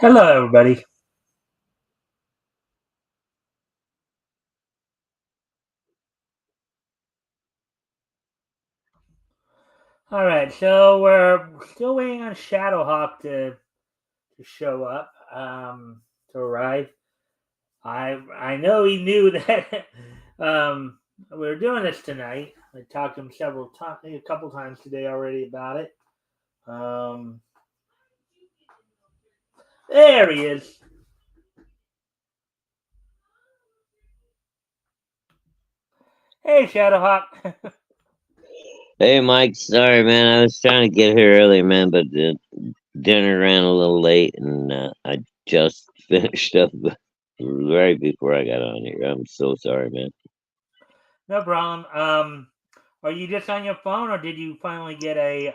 Hello, everybody. All right, so we're still waiting on Shadowhawk to show up, to arrive. I know he knew that we were doing this tonight. I talked to him several times, a couple times today already about it. Um, there he is. Hey, Shadowhawk. Hey, Mike. Sorry, man. I was trying to get here earlier, man, but the dinner ran a little late, and I just finished up right before I got on here. I'm so sorry, man. No problem. Are you just on your phone, or did you finally get a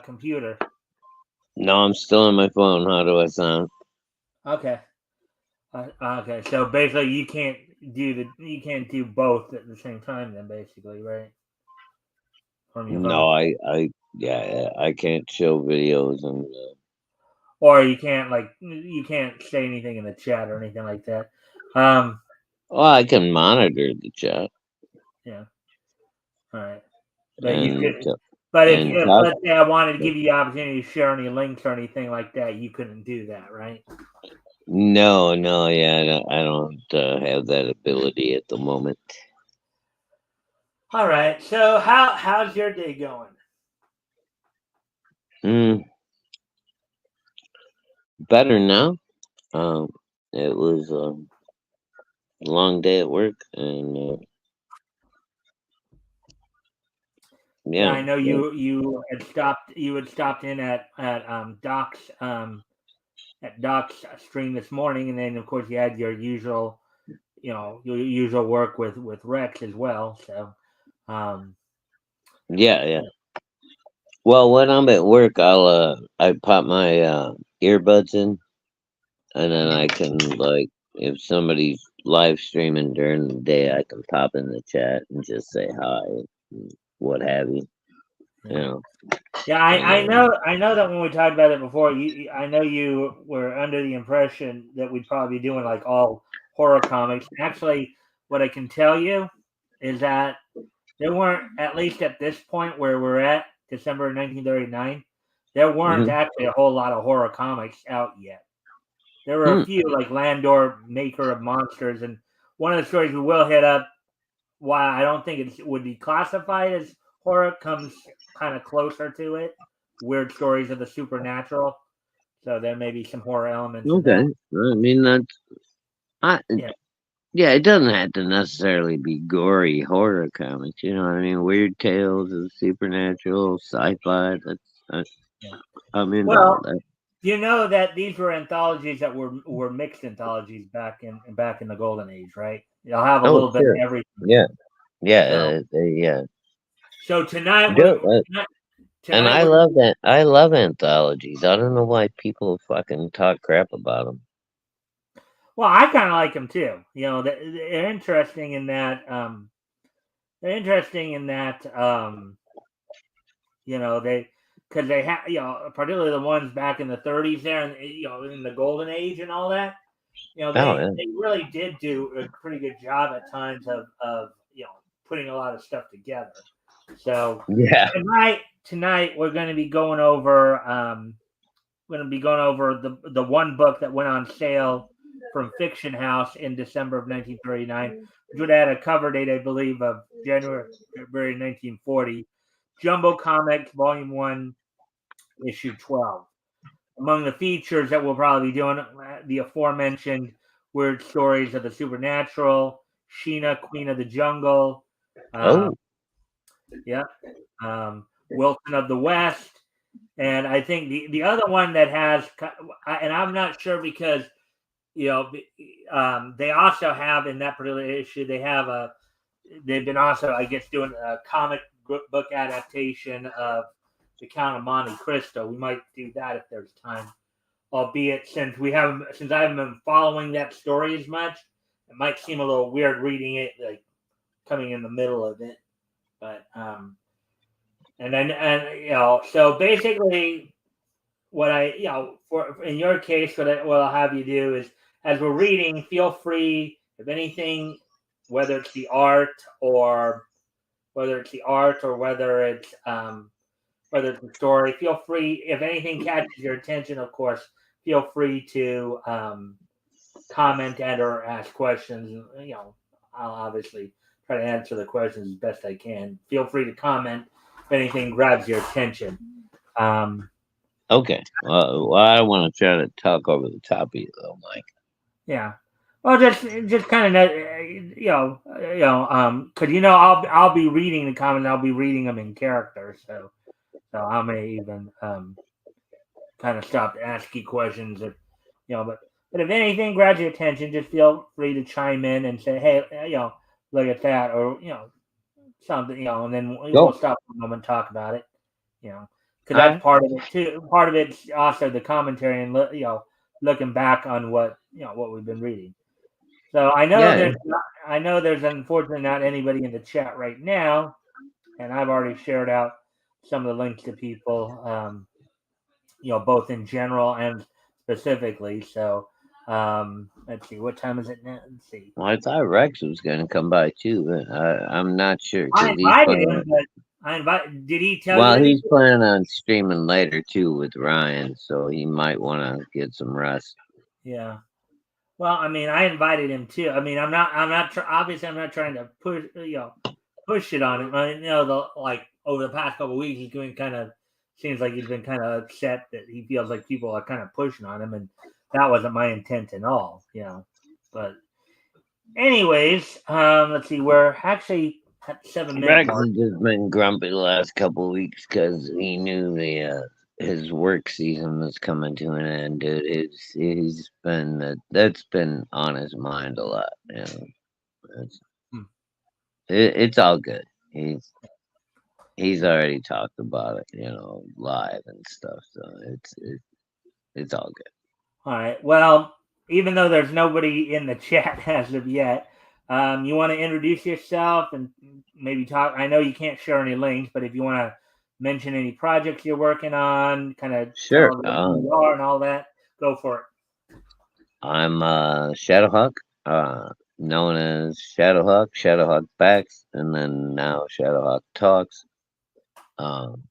computer? No, I'm still on my phone. How do I sound? Okay. Okay, so basically you can't do both at the same time then basically, right? From your phone. No, yeah, I can't show videos, and Or you can't say anything in the chat or anything like that. Um well, I can monitor the chat yeah, all right. But you and could but and if talk. let's say I wanted to give you the opportunity to share any links or anything like that, you couldn't do that, right? No, no, yeah, I don't have that ability at the moment. All right. So how's your day going? Mm, better now. Um, it was a long day at work, and Yeah, yeah, I know yeah. you had stopped in at Doc's stream this morning, and then of course you had your usual work with Rex as well. So, um, Yeah, yeah. Well, when I'm at work, I pop my earbuds in, and then I can like if somebody's live streaming during the day, I can pop in the chat and just say hi, and what have you. You yeah, know, yeah. and I know that when we talked about it before, I know you were under the impression that we'd probably be doing like all horror comics. Actually, what I can tell you is that there weren't, at least at this point where we're at, December 1939, there weren't mhm. actually a whole lot of horror comics out yet. There were a Hmm. few like Landor, Maker of Monsters, and one of the stories we will hit up. Why I don't think it would be classified as horror comes kind of closer to it. Weird stories of the supernatural. So there may be some horror elements in Okay, that. I mean that's I Yeah. yeah. It doesn't have to necessarily be gory horror comics. You know what I mean? Weird tales of supernatural, sci-fi. That's Yeah. I'm into all Well, that. you know that these were anthologies that were mixed anthologies back in the golden age, right? You'll have a Oh, little bit of sure. everything. Yeah. So Yeah, yeah. so Dude, and tonight we're gonna be. I love anthologies. I don't know why people fucking talk crap about them. Well, I kind of like them too. You know, they're interesting in that. They're interesting in that. You know, because they have, particularly the ones back in the 30s there, and in the golden age and all that. Oh, yeah. They really did do a pretty good job at times of putting a lot of stuff together. So Yeah. tonight we're going to be going over the one book that went on sale from Fiction House in December of 1939, which would add a cover date, I believe, of February 1940. Jumbo Comics, Volume 1, Issue 12. Among the features that we'll probably be doing, the aforementioned Weird Stories of the Supernatural, Sheena, Queen of the Jungle, um, Oh, yeah, Wilson of the West, and I think the other one that has, and I'm not sure because you know they also have in that particular issue they've been also, I guess, doing a comic book adaptation of the Count of Monte Cristo. We might do that if there's time, albeit since I haven't been following that story as much, it might seem a little weird reading it like coming in the middle of it. But and then so basically what I, for in your case, what I'll have you do is, as we're reading, feel free, if anything, whether it's the art or whether it's the art or whether it's the story, feel free, if anything catches your attention, of course, feel free to comment and or ask questions. I'll obviously try to answer the questions as best I can. Feel free to comment if anything grabs your attention. Um, Okay. Well, I don't want to try to talk over the top of you, though, Mike. yeah. Well, just kind of because I'll be reading the comments. I'll be reading them in character, so I may even kind of stop to ask you questions if but if anything grabs your attention, just feel free to chime in and say, hey, look at that, or something, and then we'll Go. stop for a moment and talk about it, because All that's right. part of it too. Part of it's also the commentary and looking back on what we've been reading. So Yeah. I know there's unfortunately not anybody in the chat right now, and I've already shared out some of the links to people, both in general and specifically. So let's see, what time is it now? Let's see. Well, I thought Rex was going to come by too, but I'm not sure I because he's invited planning. him, but I invite. Did he tell you Well, that he? he's planning on streaming later too with Ryan, so he might want to get some rest. Yeah. Well, I mean, I invited him too. I mean, obviously, I'm not trying to push it on him. Like over the past couple of weeks, he's been kind of seems like he's been kind of upset that he feels like people are kind of pushing on him, and that wasn't my intent at all. But anyways, let's see. We're actually at 7 minute Rex mark. has just been grumpy the last couple of weeks because he knew the his work season was coming to an end, dude. He's been that's been on his mind a lot. It's Hmm. it's all good. He's already talked about it, live and stuff. So it's all good. All right. Well, even though there's nobody in the chat as of yet, you want to introduce yourself and maybe talk. I know you can't share any links, but if you want to mention any projects you're working on, kind of tell Sure. everyone who you are and all that, go for it. I'm Shadowhawk, known as Shadowhawk, Shadowhawk Backs, and then now Shadowhawk Talks. Um,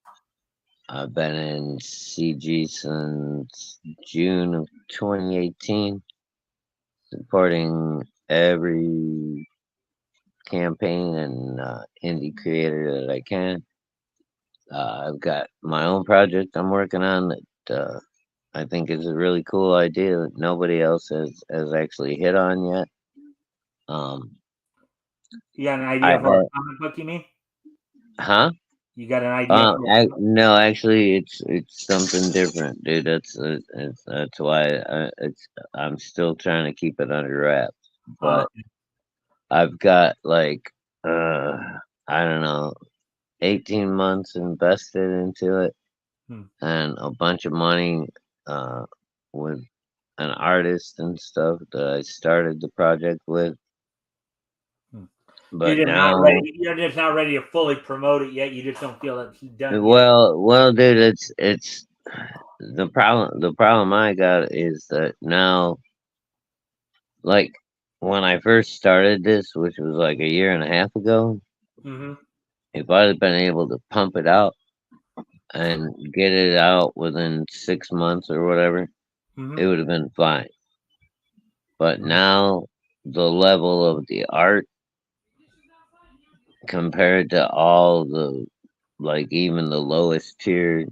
I've been in CG since June of 2018, supporting every campaign and indie creator that I can. I've got my own project I'm working on that I think is a really cool idea that nobody else has actually hit on yet. Um, You got an I idea for a had, comic book, you mean? huh? You got an idea for No, actually, it's something different, dude. That's why I'm still trying to keep it under wraps. uh, But I've got like I don't know, 18 months invested into it, hmm, and a bunch of money uh with an artist and stuff that I started the project with. hmm. But now, You're just not ready to fully promote it yet. You just don't feel it's done yet. well, dude, it's the problem. The problem I got is that now, like when I first started this, which was like a year and a half ago, Mm-hmm. if I'd have been able to pump it out and get it out within 6 months or whatever, Mm-hmm. it would have been fine. But Mm-hmm. now, the level of the art compared to all the, like, even the lowest tier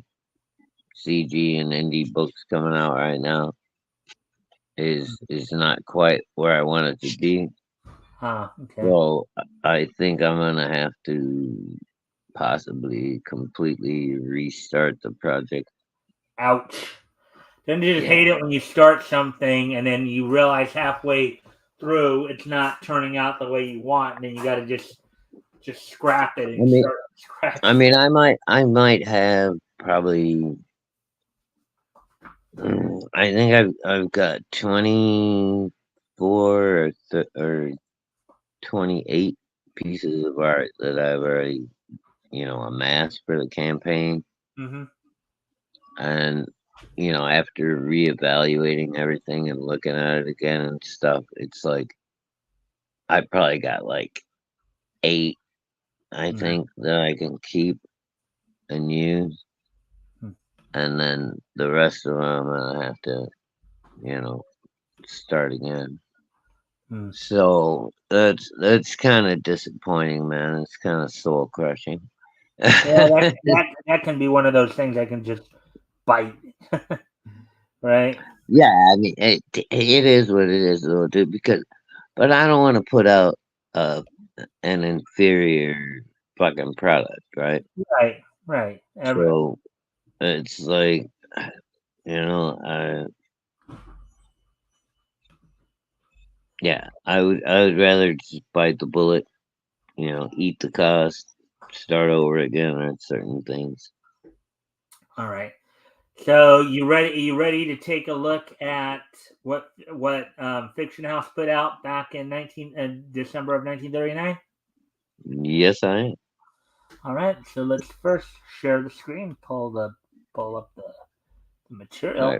CG and indie books coming out right now is not quite where I want it to be. Okay. So I think I'm gonna have to possibly completely restart the project. Ouch. Don't you just Yeah. hate it when you start something and then you realize halfway through it's not turning out the way you want, and then you got to just scrap it I and mean, start from I scratch. mean, I might have probably. I think I've got 24 or 28 pieces of art that I've already amassed for the campaign, Mm-hmm. and after reevaluating everything and looking at it again and stuff, it's like I probably got like 8, I Mhm. think, that I can keep and use, Mm. and then the rest of them I'm gonna have to, you know, start again. Mm. So that's kind of disappointing, man. It's kind of soul crushing. Yeah, that can be one of those things that can just bite, right? Yeah, I mean, it is what it is, though, dude. But I don't want to put out uh, an inferior fucking product, right? Right, right. So it's like, you know, yeah, I would rather just bite the bullet, eat the cost, start over again on certain things. All right. So you ready? You ready to take a look at what Fiction House put out back in December of 1939? Yes, I am. All right. So let's first share the screen, pull up the All right, material,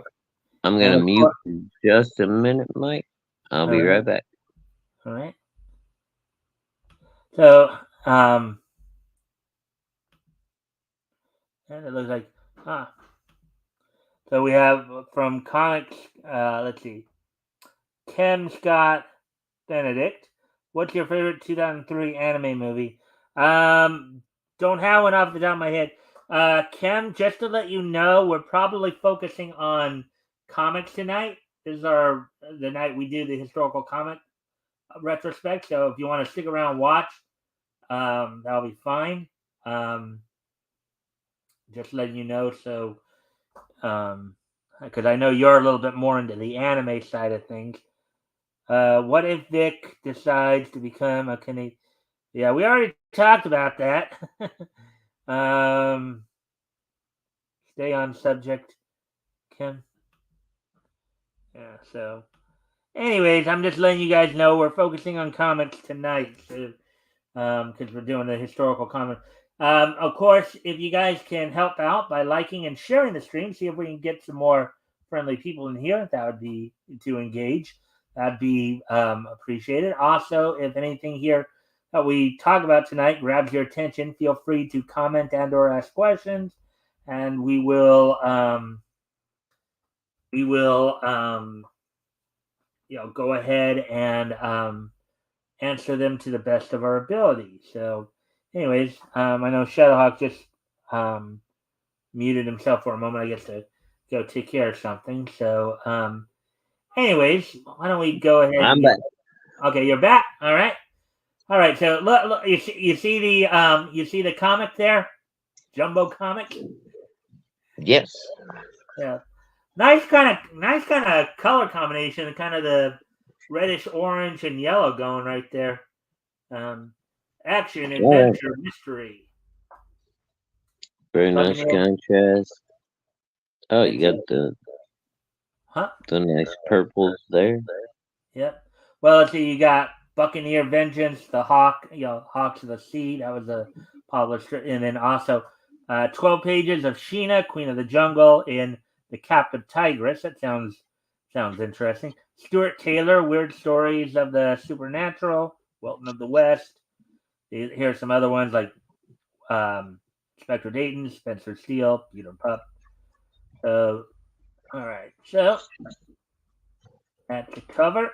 I'm and gonna of mute course, for just a minute, Mike. I'll all be right, right back. all right. So and it looks like so we have from comics. Let's see, Ken Scott Benedict. What's your favorite 2003 anime movie? Um, don't have one off the top of my head. Kim, just to let you know, we're probably focusing on comics tonight. This is the night we do the historical comic retrospect. So if you want to stick around and watch, that'll be fine. Um, just letting you know. So, because I know you're a little bit more into the anime side of things. What if Vic decides to become a Canadian? Yeah, we already talked about that. um, stay on subject, Kim. Yeah. So, anyways, I'm just letting you guys know we're focusing on comics tonight, so, because we're doing the historical comic. Of course, if you guys can help out by liking and sharing the stream, see if we can get some more friendly people in here. That would be to engage. That'd be appreciated. Also, if anything here that we talk about tonight grabs your attention, feel free to comment and/or ask questions, and we will go ahead and answer them to the best of our ability. So, anyways, I know Shadowhawk just um, muted himself for a moment. I guess to go take care of something. So, anyways, why don't we go ahead and I'm get? back. Okay, you're back. All right. So look, you see the comic there, Jumbo comic. Yes. Yeah, nice kind of color combination, kind of the reddish orange and yellow going right there. Um, action, All right. adventure, mystery. Very nice Buccaneer. contrast. Oh, you It's a got huh? the nice purples there. Yep. Well, let's see. You got Buccaneer Vengeance, the Hawk. Hawks of the Sea. That was a published, and then also 12 pages of Sheena, Queen of the Jungle, in the Captive Tigress. That sounds interesting. Stuart Taylor, Weird Stories of the Supernatural, Wilton of the West. Here's some other ones like um, Spectre Dayton, Spencer Steele, Peter Pup. So, all right. So at the cover,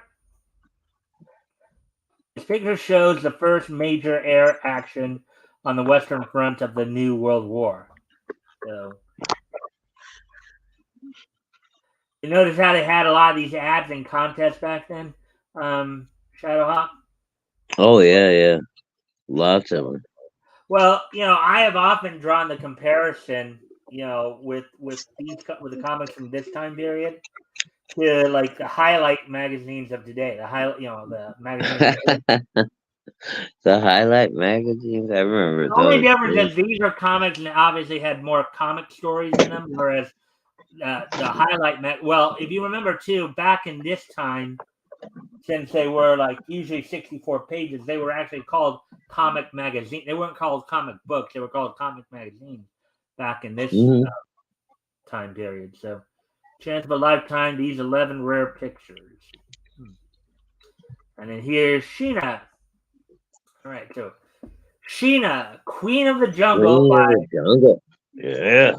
this picture shows the first major air action on the Western Front of the New World War. So you notice how they had a lot of these ads and contests back then, Shadowhawk? Oh yeah, yeah. Lots of them. Well, I have often drawn the comparison, with the comics from this time period to like the highlight magazines of today. The magazines. The highlight magazines. I remember The only those. difference Dude. is these are comics and obviously had more comic stories in them, whereas the highlight well, if you remember too, back in this time, since they were like usually 64 pages, they were actually called comic magazine. They weren't called comic books; they were called comic magazines back in this Mhm. time period. So, Chance of a lifetime. These 11 rare pictures. And then here's Sheena. All right, so Sheena, Queen of the Jungle Queen of the Jungle. Yeah.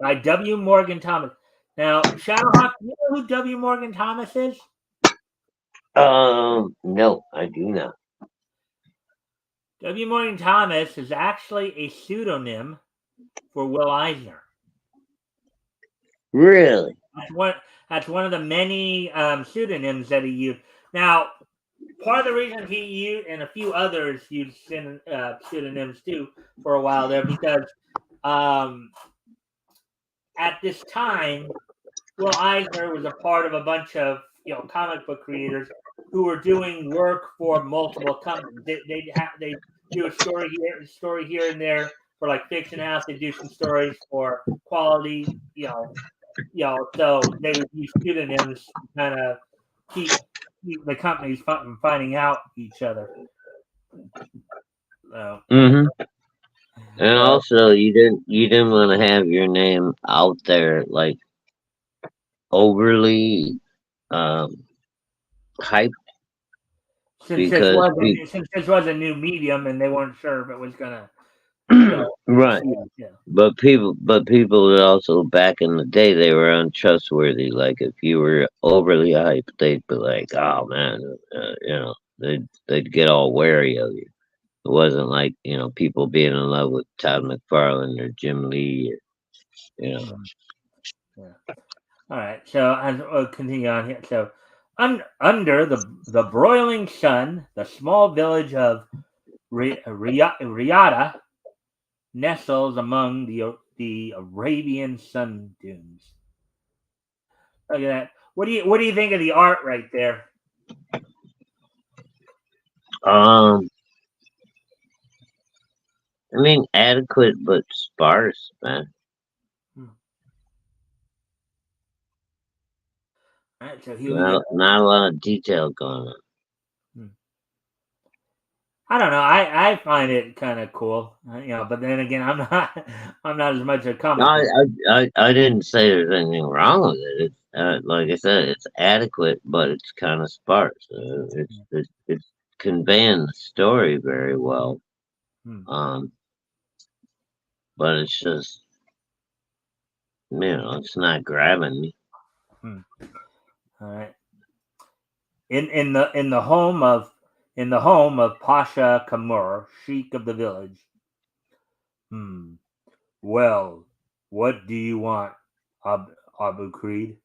by W. Morgan Thomas. Now, Shadowhawk, you know who W. Morgan Thomas is? No, I do not. W. Morgan Thomas is actually a pseudonym for Will Eisner. Really? That's one of the many pseudonyms that he used. Now, part of the reason he used, and a few others used pseudonyms too for a while there, because at this time, Will Eisner was a part of a bunch of comic book creators who were doing work for multiple companies. They do a story here and there for like Fiction House. They do some stories for Quality, so they would use pseudonyms to kind of keep the companies from finding out each other. So, And also, you didn't want to have your name out there like overly hyped since this was a new medium and they weren't sure if it was gonna right. Yeah. But people would also back in the day they were untrustworthy. Like if you were overly hyped, they'd be like, "Oh man," they'd get all wary of you. It wasn't like people being in love with Todd McFarlane or Jim Lee. Yeah. All right. So I'll continue on here. So under the broiling sun, the small village of Riyadh nestles among the Arabian sun dunes. Look at that. What do you think of the art right there? I mean, adequate but sparse, man. All right, so not a lot of detail going on. I don't know. I find it kind of cool, but then again, I'm not as much a comic. I didn't say there's anything wrong with it. It's like I said, it's adequate, but it's kind of sparse. It's conveying the story very well. But it's just it's not grabbing me. All right. In the home of Pasha Kamur, Sheik of the village. Well, what do you want, Abu Creed?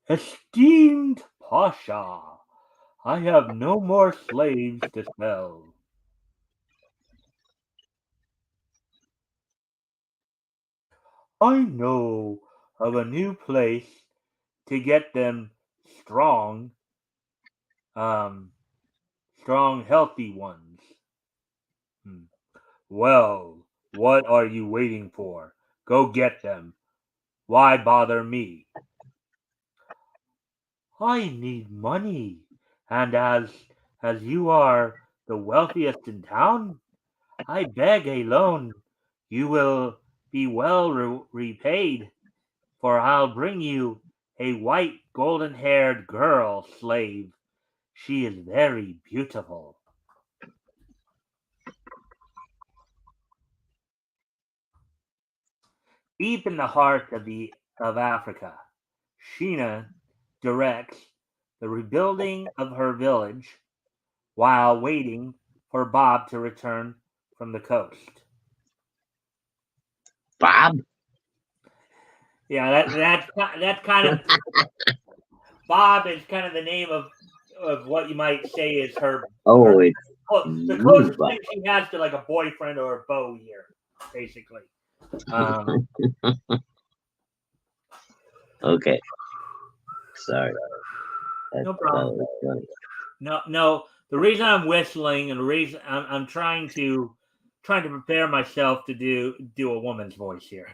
Esteemed Pasha, I have no more slaves to sell. I know of a new place to get them strong, healthy ones. Well, what are you waiting for? Go get them. Why bother me? I need money, and as you are the wealthiest in town, I beg a loan. You will be well repaid, for I'll bring you a white golden-haired girl slave. She is very beautiful. Deep in the heart of Africa, Sheena directs the rebuilding of her village while waiting for Bob to return from the coast. Bob? Yeah, that's kind of Bob is kind of the name of what you might say is her. It's the closest thing she has to like a boyfriend or a beau here, basically. Okay. Sorry. No problem. No. The reason I'm whistling and the reason I'm trying to prepare myself to do a woman's voice here.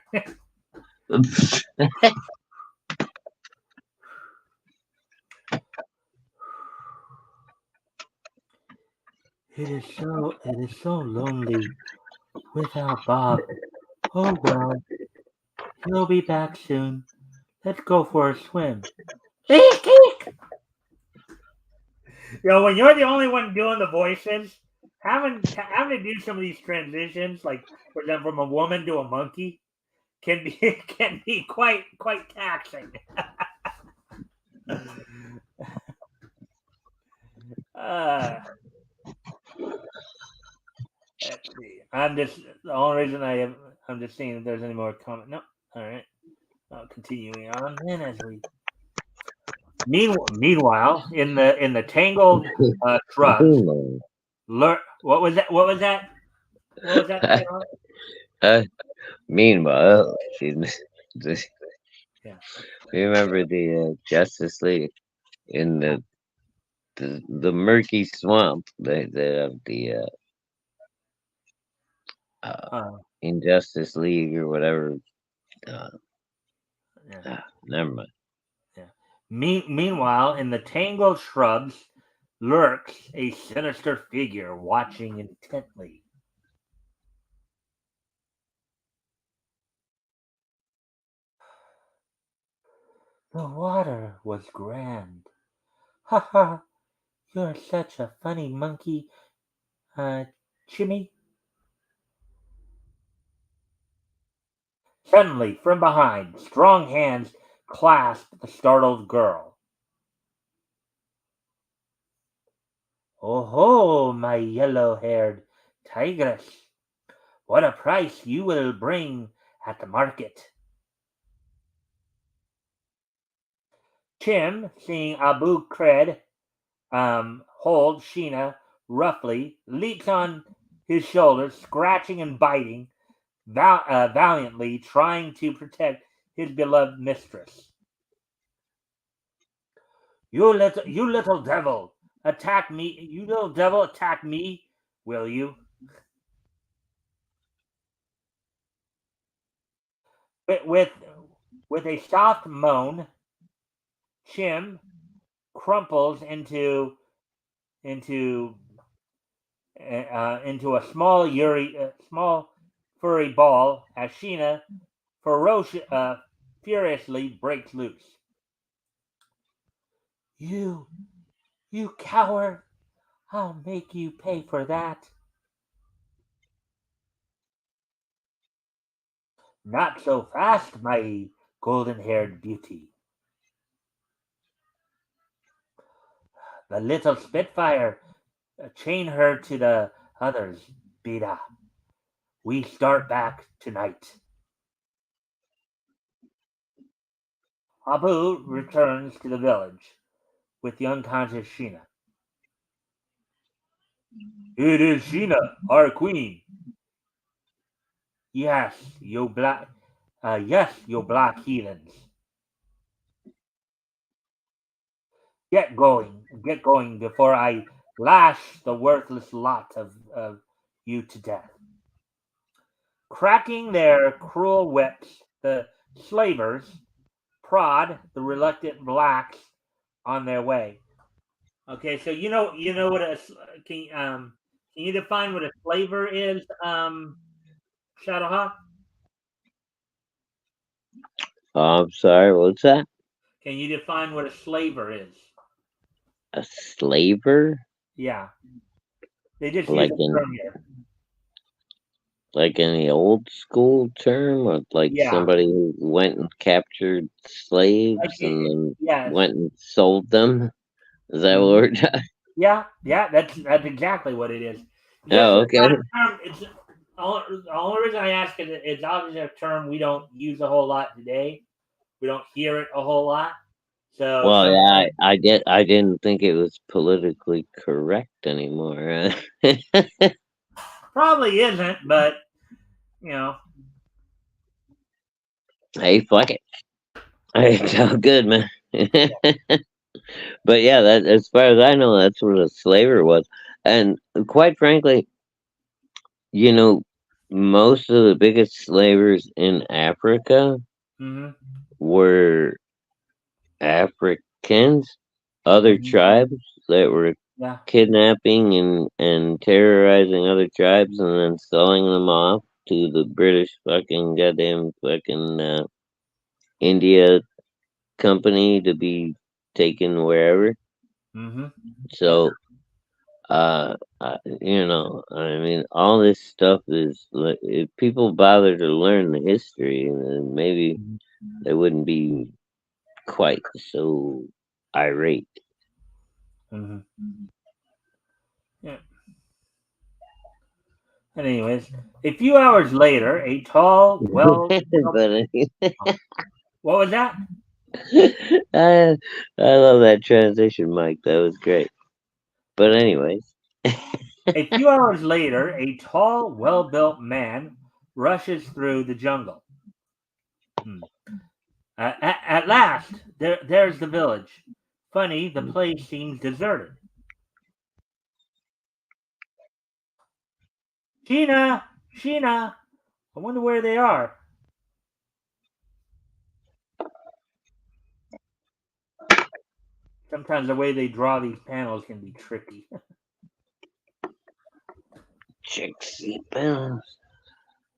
It is so lonely without Bob. Oh well, He'll be back soon. Let's go for a swim. Eek, eek. When you're the only one doing the voices, having to do some of these transitions, like for example, from a woman to a monkey, can be can be quite taxing. Uh, let's see. I'm just the only reason I'm just seeing if there's any more comment. No. All right. Continuing on then as we meanwhile in the tangled shrubs, what was that? What was that? What was that? uh, meanwhile, she's. Yeah. Remember the Justice League in the murky swamp? They have the uh, Uh, Injustice League or whatever. Uh, yeah. Never mind. Yeah. Meanwhile, in the tangled shrubs lurks a sinister figure watching intently. The water was grand. Ha ha! You're such a funny monkey, uh, Chimmy. Suddenly, from behind, strong hands clasped the startled girl. Oh ho, my yellow-haired tigress! What a price you will bring at the market! Tim, seeing Abu Kred hold Sheena roughly, leaps on his shoulders, scratching and biting, valiantly trying to protect his beloved mistress. You little devil, attack me! You little devil, attack me, will you? With with, with a soft moan, Chim crumples into into a small furry ball as Sheena furiously breaks loose. You, you coward! I'll make you pay for that. Not so fast, my golden-haired beauty. The little Spitfire, chain her to the others, Beta. We start back tonight. Abu returns to the village with the unconscious Sheena. It is Sheena, our queen. Yes, you black heathens. Get going before I lash the worthless lot of you to death. Cracking their cruel whips, the slavers prod the reluctant blacks on their way. Okay, so you know what can you define what a slaver is, Shadowhawk? Oh, I'm sorry. What's that? Can you define what a slaver is? A slaver? Yeah, they just use Like a in term here. like in the old school term, or like Yeah, somebody who went and captured like slaves and then yes. went and sold them? Is that what Mhm. we're talking? Yeah, yeah, that's exactly what it is. Just Oh, it's okay. not a term. It's the only reason I ask is it's obviously a term we don't use a whole lot today. We don't hear it a whole lot. So Well, yeah, sometimes I didn't think it was politically correct anymore. probably isn't, but you know, Hey, fuck it. It's all good, man. But yeah, that as far as I know, that's what a slaver was. And quite frankly, you know, most of the biggest slavers in Africa hmm were Africans, other hmm tribes that were yeah, kidnapping and terrorizing other tribes and then selling them off to the British fucking goddamn fucking India company to be taken wherever. Mm-hmm. So, I mean, all this stuff is like, if people bother to learn the history, then maybe they wouldn't be quite so irate. Mm-hmm. Yeah. And anyways, a few hours later, a tall, well, But what was that? I, I love that transition, Mike. That was great. But anyways, A few hours later, a tall, well-built man rushes through the jungle. Hmm. At last, there's the village. Funny, the place seems deserted. Sheena, Sheena, I wonder where they are. Sometimes the way they draw these panels can be tricky. Trixie Bells.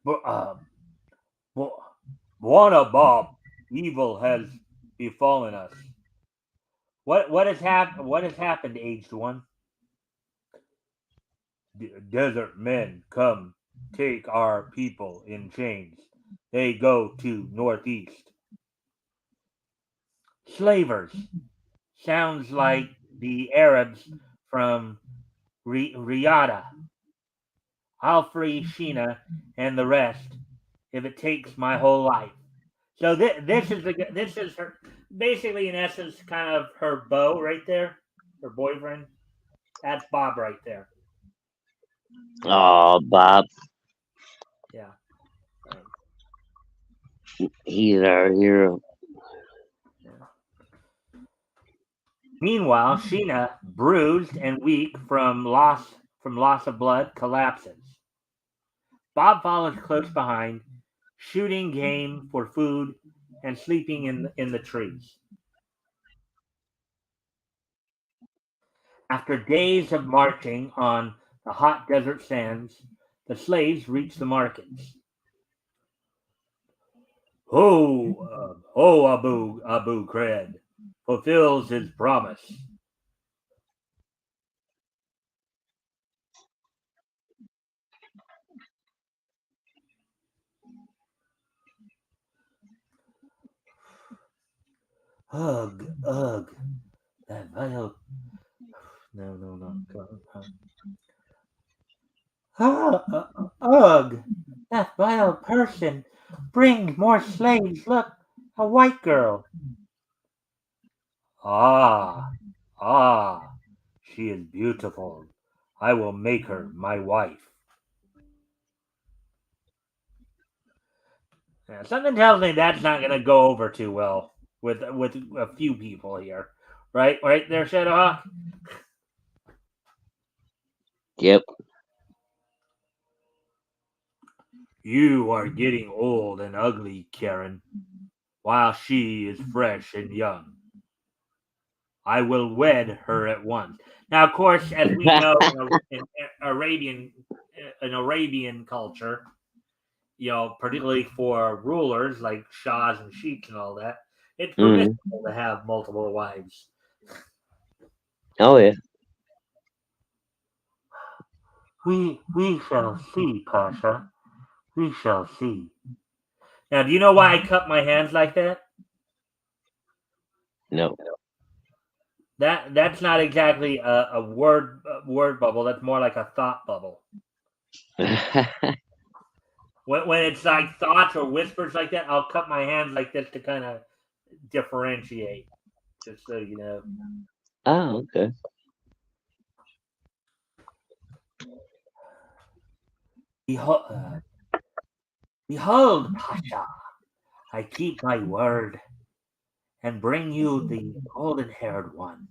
But Bo- Buona Bob, evil has befallen us. What has happened, aged one? Desert men come, take our people in chains. They go to northeast. Slavers sounds like the Arabs from Riyadh. I'll free Sheena and the rest if it takes my whole life. So this is her basically in essence kind of her beau right there, her boyfriend. That's Bob right there. Oh, Bob, Yeah. Right. he's our hero. Yeah. Meanwhile, Sheena, bruised and weak from loss of blood, collapses. Bob follows close behind, shooting game for food and sleeping in the trees. After days of marching on the hot desert sands, the slaves reach the markets. Ho, Abu Kred fulfills his promise. Ugh, that vile. No, no, no. Ugh, that vile person brings more slaves. Look, a white girl. Ah, ah, she is beautiful. I will make her my wife. Yeah, something tells me that's not going to go over too well with a few people here. Right there, Shadowhawk. Yep. You are getting old and ugly, Karen, while she is fresh and young. I will wed her at once. Now, of course, as we know in Arabian culture, particularly for rulers like shahs and sheiks and all that, it's Mm. permissible to have multiple wives. Oh yeah. We shall see, Pasha. We shall see. Now, do you know why I cut my hands like that? No. That's not exactly a word bubble. That's more like a thought bubble. When it's like thoughts or whispers like that, I'll cut my hands like this to kind of differentiate. Just so you know. Oh, okay. Behold, behold, Pasha, I keep my word and bring you the golden-haired one.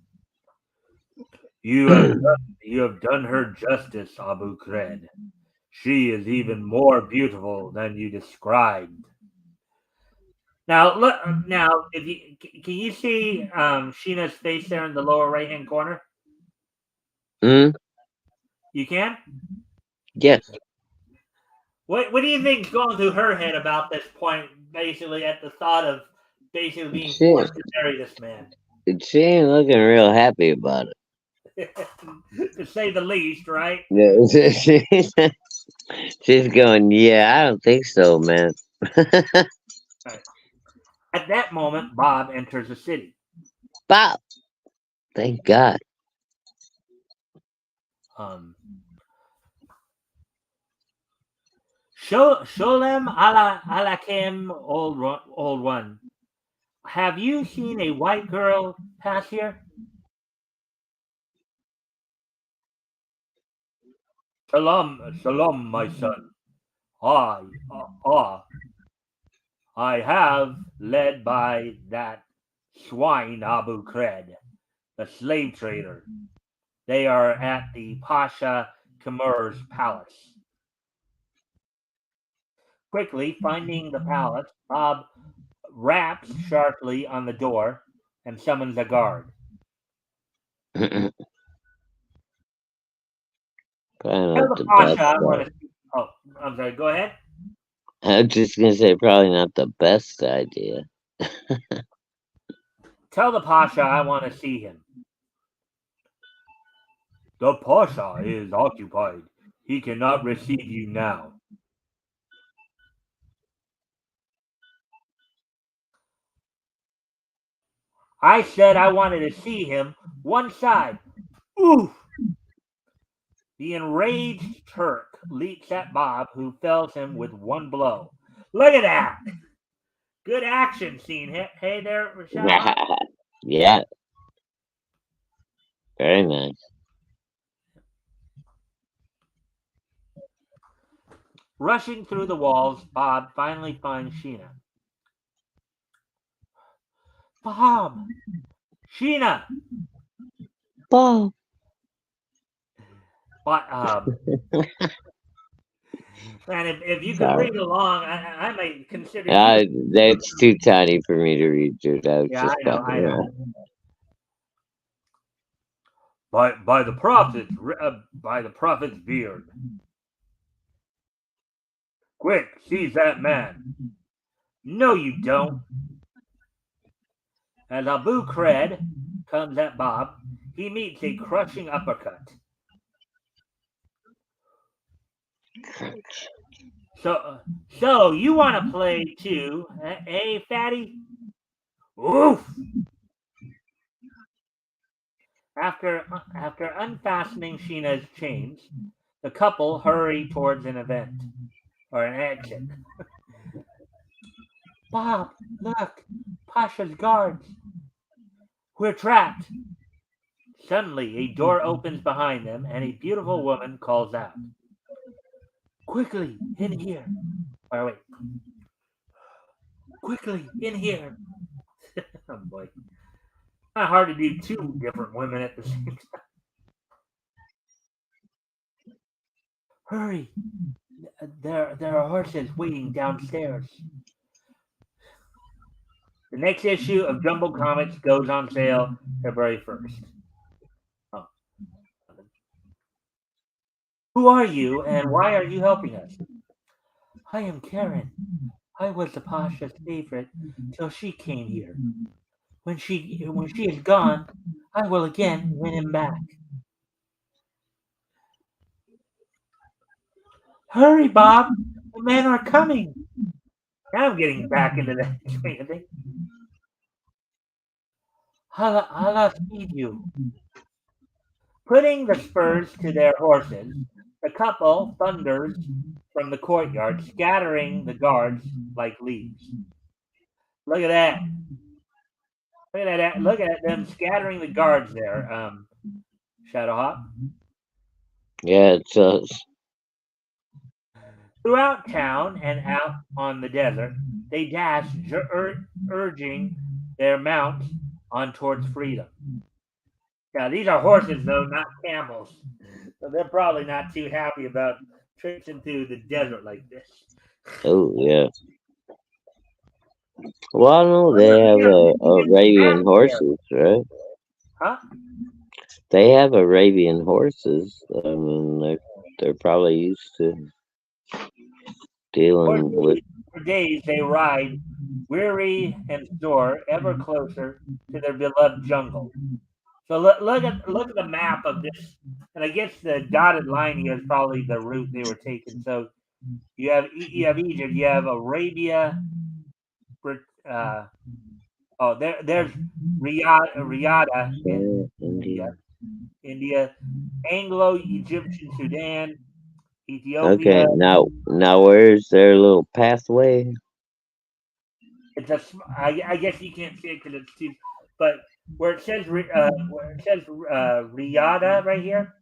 You have done her justice, Abu Kred. She is even more beautiful than you described. Now, look. Now, if you can you see Sheena's face there in the lower right-hand corner? Mm. You can. Yes. What do you think's going through her head about this point? Basically, at the thought of basically being She forced to marry this man, she ain't looking real happy about it. to say the least, right? Yeah, she's going, yeah, I don't think so, man. Right. At that moment, Bob enters the city. Bob, thank God. Um, Sholem Alakim, old one. Have you seen a white girl pass here? Shalom, my son. I, I have, led by that swine Abu Kred, the slave trader. They are at the Pasha Timur's palace. Quickly finding the palace, Bob raps sharply on the door and summons a guard. Probably Tell not the the Pasha best. I want to. Oh, I'm sorry. Go ahead. I'm just gonna say probably not the best idea. Tell the Pasha I want to see him. The Pasha is occupied. He cannot receive you now. I said I wanted to see him. One side. Oof! The enraged Turk leaps at Bob, who fells him with one blow. Look at that! Good action scene. Hey there, Rashad. Yeah, very nice. Rushing through the walls, Bob finally finds Sheena. Bob! Sheena! Bob. But, man, if you could Sorry. read along, I might consider you. That's too tiny for me to read, dude. I was Yeah, just I fucking know. around. By the prophets, by the prophet's beard. Quick, seize that man. No, you don't. As Abu Kred comes at Bob, he meets a crushing uppercut. So you want to play too, fatty? Oof! After unfastening Sheena's chains, the couple hurry towards an event or an exit. Bob, look, Pasha's guards. We're trapped. Suddenly, a door opens behind them, and a beautiful woman calls out, "Quickly, in here!" Or wait, quickly, in here! Oh boy, not hard to do two different women at the same time. Hurry! There are horses waiting downstairs. The next issue of Jumbo Comics goes on sale February 1st. Oh. Who are you, and why are you helping us? I am Karen. I was the Pasha's favorite till she came here. When she is gone, I will again win him back. Hurry, Bob! The men are coming. Now I'm getting back into the swing of things. Allah speed you. Putting the spurs to their horses, the couple thunders from the courtyard, scattering the guards like leaves. Look at that. Look at them scattering the guards there, Shadowhawk. Yeah, it does. Throughout town and out on the desert, they dash, urging their mounts on towards freedom. Now, these are horses, though, not camels. So they're probably not too happy about traipsing through the desert like this. Oh, yeah. Well, I know Well, they look, have you get some Arabian battle there. horses, right? Huh? They have Arabian horses. I mean, they're probably used to. For Dealing with days, for days they ride, weary and sore, ever closer to their beloved jungle. So look at the map of this, and I guess the dotted line here is probably the route they were taking. So you have Egypt, you have Arabia, uh, oh there's Riyadh in India. India, India, Anglo-Egyptian Sudan, Okay, Ethiopia. now where's their little pathway? I guess you can't see it because it's too, but where it says Riyadh right here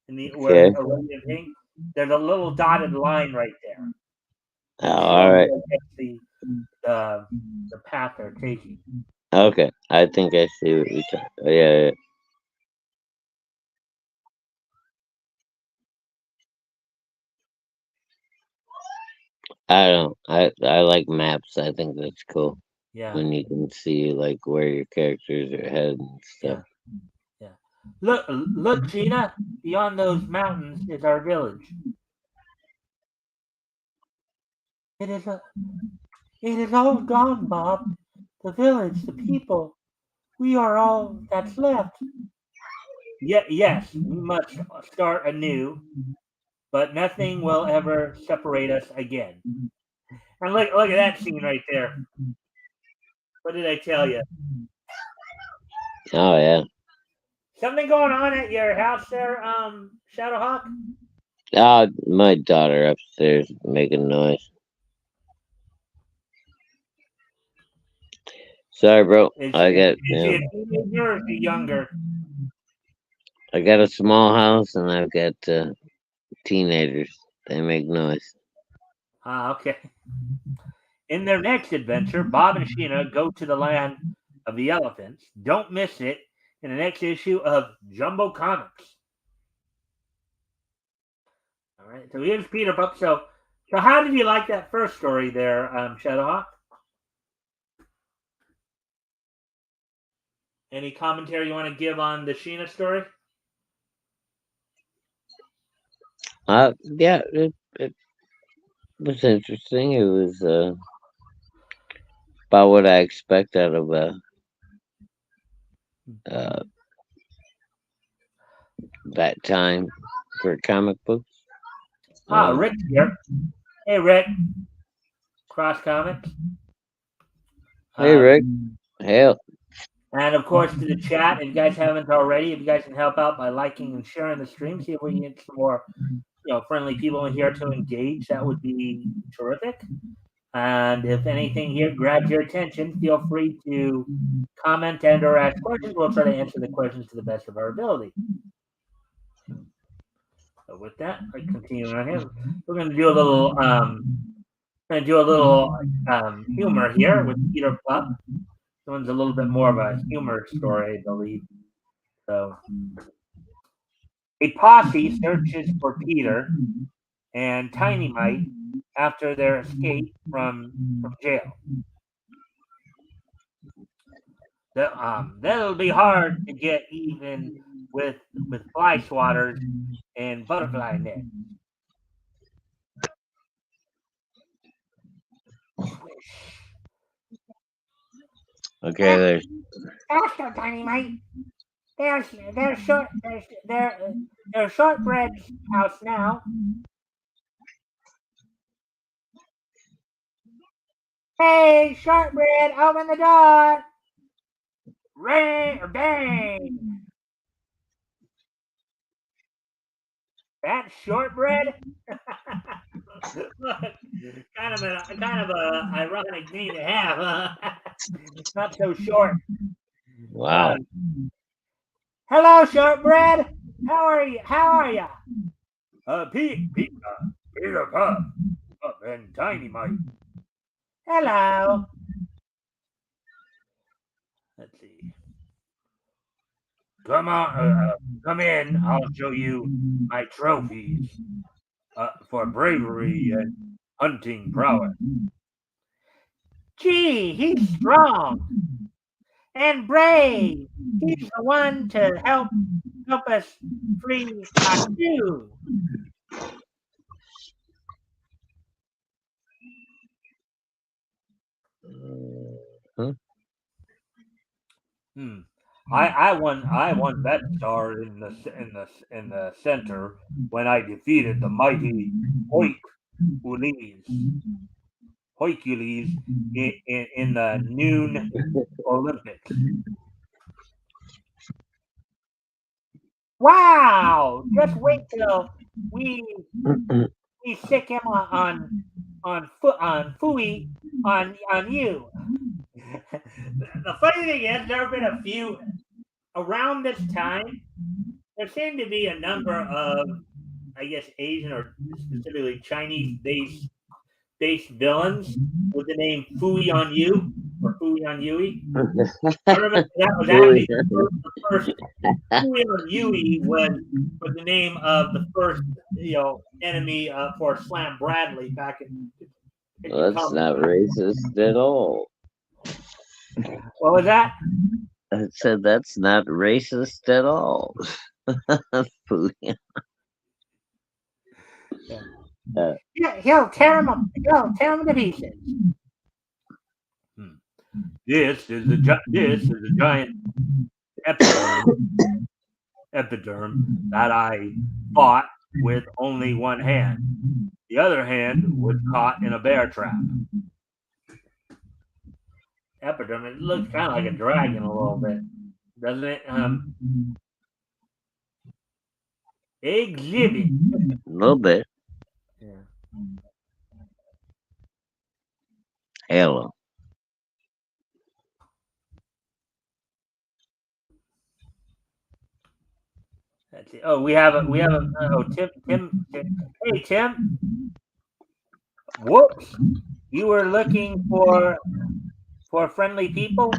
in the where Okay. Arabian thing, there's a little dotted line right there Oh, that all shows right. the the path they're taking. Okay. I think I see what you're talking. Yeah, yeah. I don't. I like maps. I think that's cool Yeah, when you can see like where your characters are headed and stuff. yeah, yeah. Look, Gina, beyond those mountains is our village. It is a, it is all gone, Bob. The village, the people. We are all that's left. Yes, we must start anew, but nothing will ever separate us again. And look at that scene right there. What did I tell you? Oh yeah. Something going on at your house there, Shadowhawk? Ah, my daughter upstairs making noise. Sorry, bro. Is I got is she a teenager or is she younger? I got a small house and I've got teenagers. They make noise. Ah, okay. In their next adventure, Bob and Sheena go to the land of the elephants. Don't miss it in the next issue of Jumbo Comics. All right. So here's Peter Pup. So how did you like that first story there, Shadowhawk? Any commentary you want to give on the Sheena story? Yeah, it was interesting. It was about what I expect out of uh that time for comic books. Ah, Um, Rick's here. Hey, Rick, Cross Comics. hey Um, Rick, hell, and of course, to the chat, if you guys haven't already, if you guys can help out by liking and sharing the stream, see if we can get some more, friendly people in here to engage, that would be terrific. And if anything here grabs your attention, feel free to comment and or ask questions. We'll try to answer the questions to the best of our ability. So with that, I continue on here. We're going to do a little humor here with Peter Pup. This one's a little bit more of a humor story, I believe. So, a posse searches for Peter and Tiny Mite after their escape from jail. That'll be hard to get even with fly swatters and butterfly nets. okay, there's Faster, Tiny Mite. There's shortbread's house now. Hey, shortbread, open the door. Ring, bang. That's shortbread. kind of a ironic name to have, huh? Not so short. wow. Uh, Hello, shortbread. How are you? How are you? Peter Pup, and Tiny Mite. Hello. Let's see. Come on, come in. I'll show you my trophies for bravery and hunting prowess. Gee, he's strong and brave. He's the one to help us free our shoe. Huh? Hmm. I won that star in the center when I defeated the mighty Hercules Hercules in the noon Olympics. Wow! Just wait till we we sick him on Fui on you. The funny thing is, there have been a few around this time. There seem to be a number of, I guess, Asian or specifically Chinese based villains with the name Fui on You or Fui on Yui. One of them that was Fully. actually the first Fui on Yui was the name of the first enemy for Slam Bradley back in That's comic. not racist at all. What was that? I said that's not racist at all. Fully. Yeah. Uh, Yeah, he'll tear him up. He'll tear him to pieces. Hmm. This is a giant epiderm that I fought with only one hand. The other hand was caught in a bear trap. Epiderm. It looks kind of like a dragon a little bit, doesn't it? Exhibit. a little bit. Yeah. Hello. That's it. Oh, we have a. Oh, Tim. Hey, Tim. Whoops. You were looking for friendly people.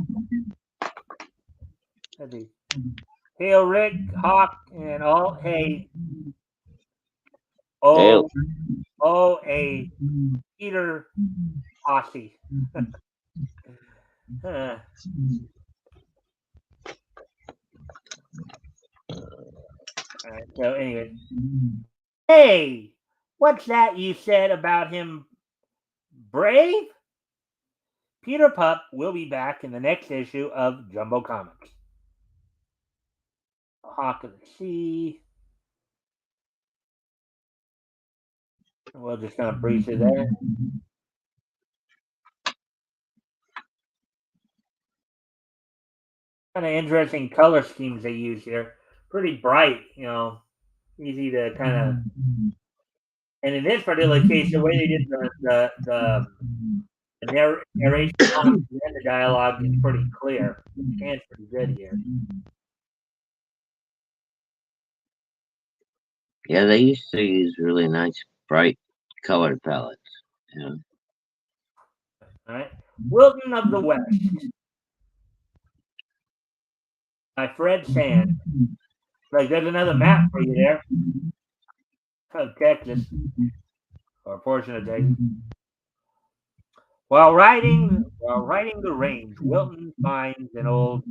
Let's see. Hail, Rick, Hawk, and all. Hey, Hell. oh, a Peter Posse. Huh. All right. So anyway, hey, what's that you said about him? Brave? Peter Pup will be back in the next issue of Jumbo Comics. Hawk of the Sea. We'll just kind of breeze through there. Kind of interesting color schemes they use here. Pretty bright, easy to kind of. And in this particular case, the way they did the narration on and the dialogue is pretty clear. The scan's pretty good here. Yeah, they used to use really nice, bright color palettes. You know? All right. Wilton of the West by Fred Sand. Like, there's another map for you there of Texas, or a portion of Texas. While riding the range, Wilton finds an old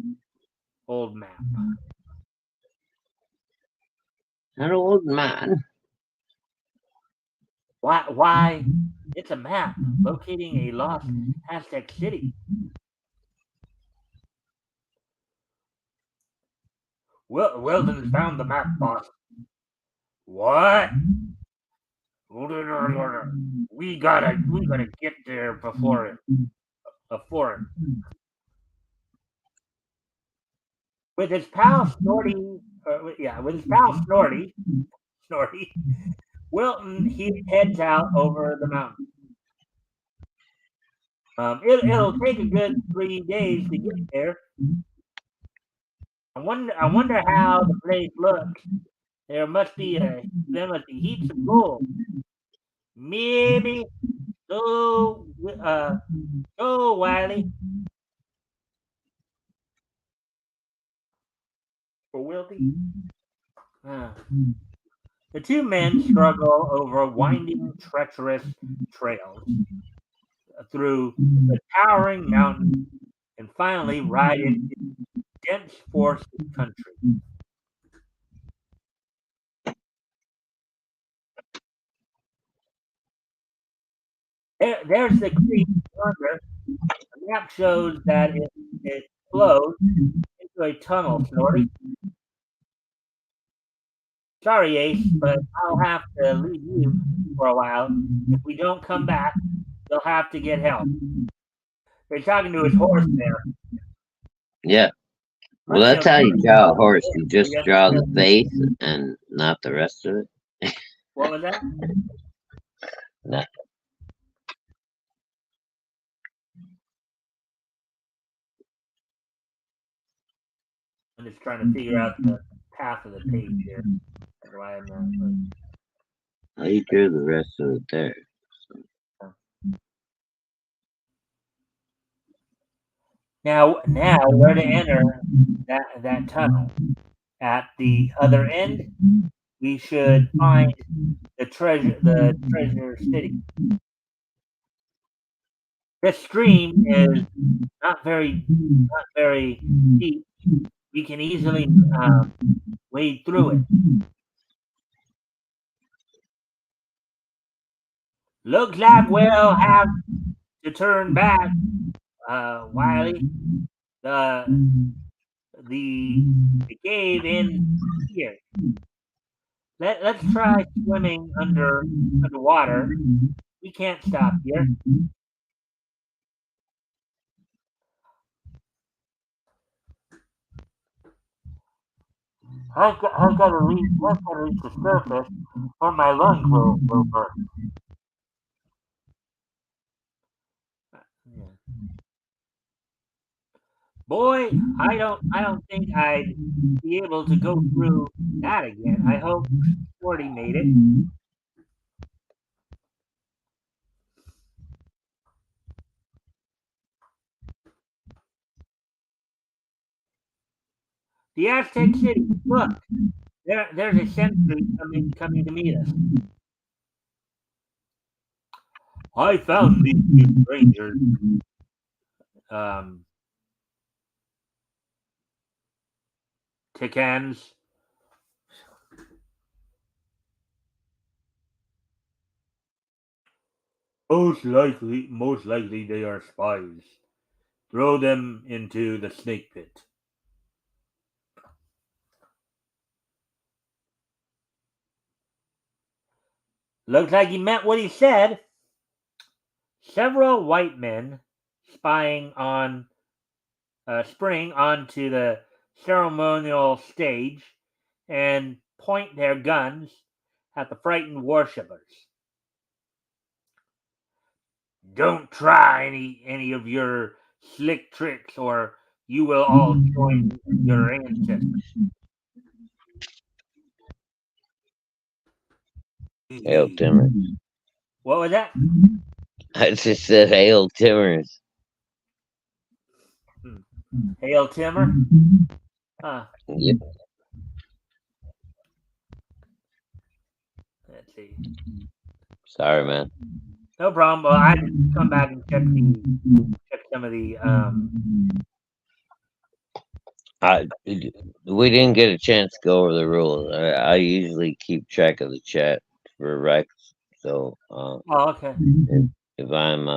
map. An old man. Why? It's a map locating a lost Aztec city. Wilton found the map, boss. What? We gotta get there before it. With his pal Snorty, Wilton he heads out over the mountain. It'll take a good 3 days to get there. I wonder how the place looks. There must be heaps of gold. Maybe so Wiley for Wilty. Uh, the two men struggle over winding, treacherous trails through the towering mountains and finally ride into dense forested country. There's the creek yonder, map shows that it flows into a tunnel, Snorty. Sorry, Ace, but I'll have to leave you for a while. If we don't come back, you'll have to get help. He's talking to his horse there. Yeah. Well, that's how you draw a horse. You just draw the face and not the rest of it. What was that? Nah. I'm just trying to figure out the path of the page here. That's why I'm not. Oh, you drew the rest of it there. Now where to enter that tunnel? At the other end, we should find the treasure city. This stream is not very deep. We can easily wade through it. Looks like we'll have to turn back, Wiley. The cave in here. Let's try swimming underwater. We can't stop here. I gotta reach the surface, or my lungs will burst. Yeah. Boy, I don't think I'd be able to go through that again. I hope Shorty made it. The Aztec City. Look, there's a sentry coming to meet us. I found these two strangers. Um, Tickans. Most likely they are spies. Throw them into the snake pit. Looks like he meant what he said. Several white men spying on spring onto the ceremonial stage and point their guns at the frightened worshippers. Don't try any of your slick tricks, or you will all join your ancestors. Hail Timorous. What was that? I just said hail Timorous. Hail Timor? Huh. Yep. Let's see. Sorry, man. No problem. Well, I just come back and check some of the We didn't get a chance to go over the rules. I usually keep track of the chat for Rex. So okay. if I'm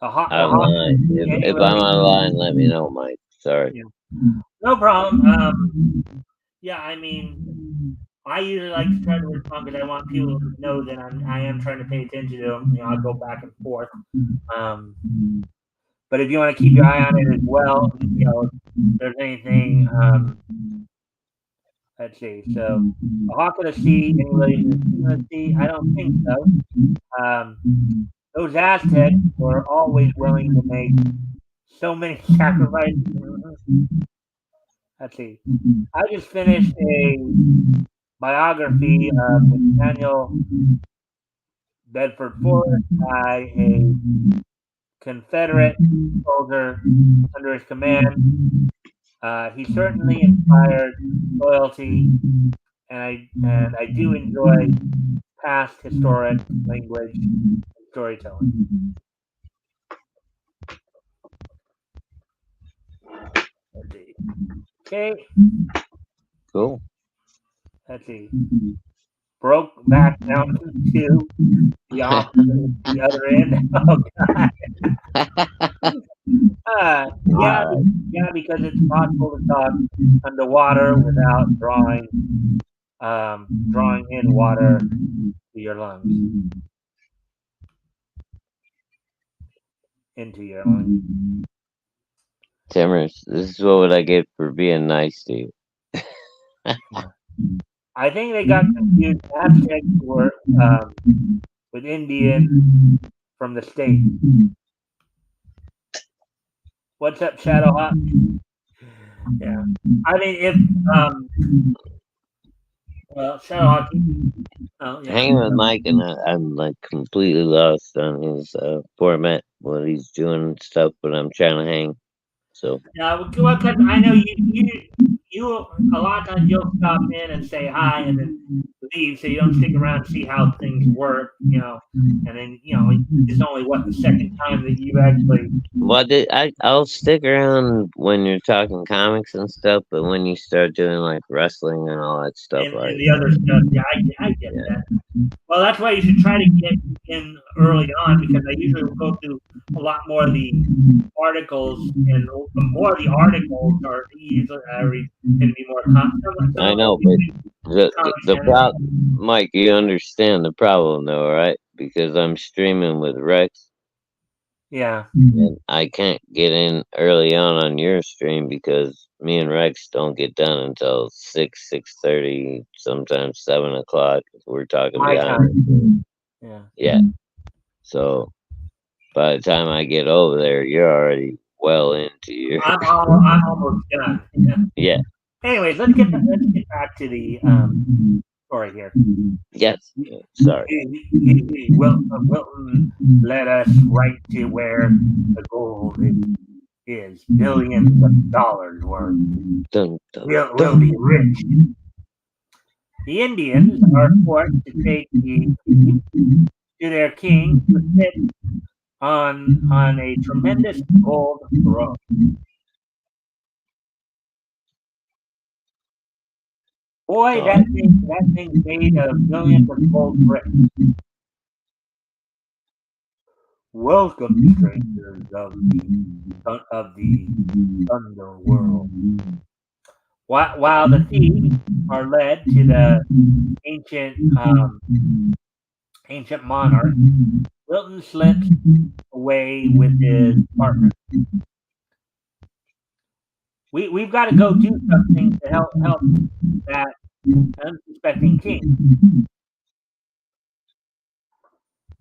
The hot online, if I'm online, let me know, Mike. Sorry. Yeah. No problem. Yeah, I mean, I usually like to try to respond because I want people to know that I am trying to pay attention to them. You know, I go back and forth. But if you want to keep your eye on it as well, you know, if there's anything, let's see. So, a hawk of the sea, anybody in the sea? I don't think so. Those Aztecs were always willing to make so many sacrifices. Let's see. I just finished a biography of Nathaniel Bedford Forrest by a Confederate soldier under his command. He certainly inspired loyalty, and I do enjoy past historic language and storytelling. Let's see. Okay. Cool. Let's see. Broke back down to 2. the opposite, the other end. Oh God. Yeah, Alright. yeah, because it's possible to talk underwater without drawing in water to your lungs, into your lungs. Timmers, this is what would I get for being nice to you. Yeah. I think they got confused. Aztecs were with Indians from the state. What's up, Shadowhawk? Yeah, I mean, if um, well, Shadowhawk. Oh yeah, Hanging with Mike and I'm like completely lost on his format, what he's doing and stuff, but I'm trying to hang. So yeah. Well, because I know you. A lot of times you'll stop in and say hi and then leave, so you don't stick around and see how things work. And then it's only what the second time that you actually I'll stick around when you're talking comics and stuff, but when you start doing like wrestling and all that stuff, and the other stuff. Yeah, I get yeah. that. Well, that's why you should try to get in early on because I usually will go through a lot more of the articles, and the more the articles are usually tend to be more some I of them know, but comics the and problem, Mike, you understand the problem though, right? Because I'm streaming with Rex, yeah. and I can't get in early on your stream because me and Rex don't get done until 6:30, sometimes 7 o'clock. We're talking My behind. time. Yeah. Yeah. So by the time I get over there, you're already well into your I'm almost done. Yeah. yeah. Anyways, let's get back to the story here. Yes. Sorry. Wilton led us right to where the gold is billions of dollars worth. Dun, dun, We'll dun. be rich. The Indians are forced to take the thief to their king to sit on a tremendous gold throne. Boy, Oh, that thing's made of millions of gold bricks. Welcome, strangers of the underworld. While the thieves are led to the ancient ancient monarch, Wilton slips away with his partner. We've got to go do something to help that unsuspecting king.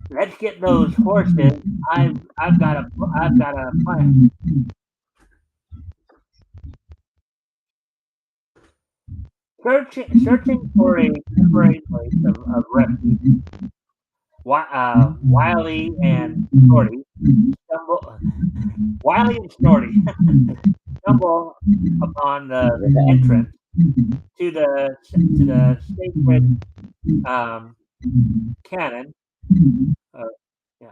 Let's get those horses. I've got a plan. Searching for a temporary place of refuge. Wiley and Snorty stumble. Wiley and Snorty stumble upon the entrance to the sacred um, cannon. Uh, yeah,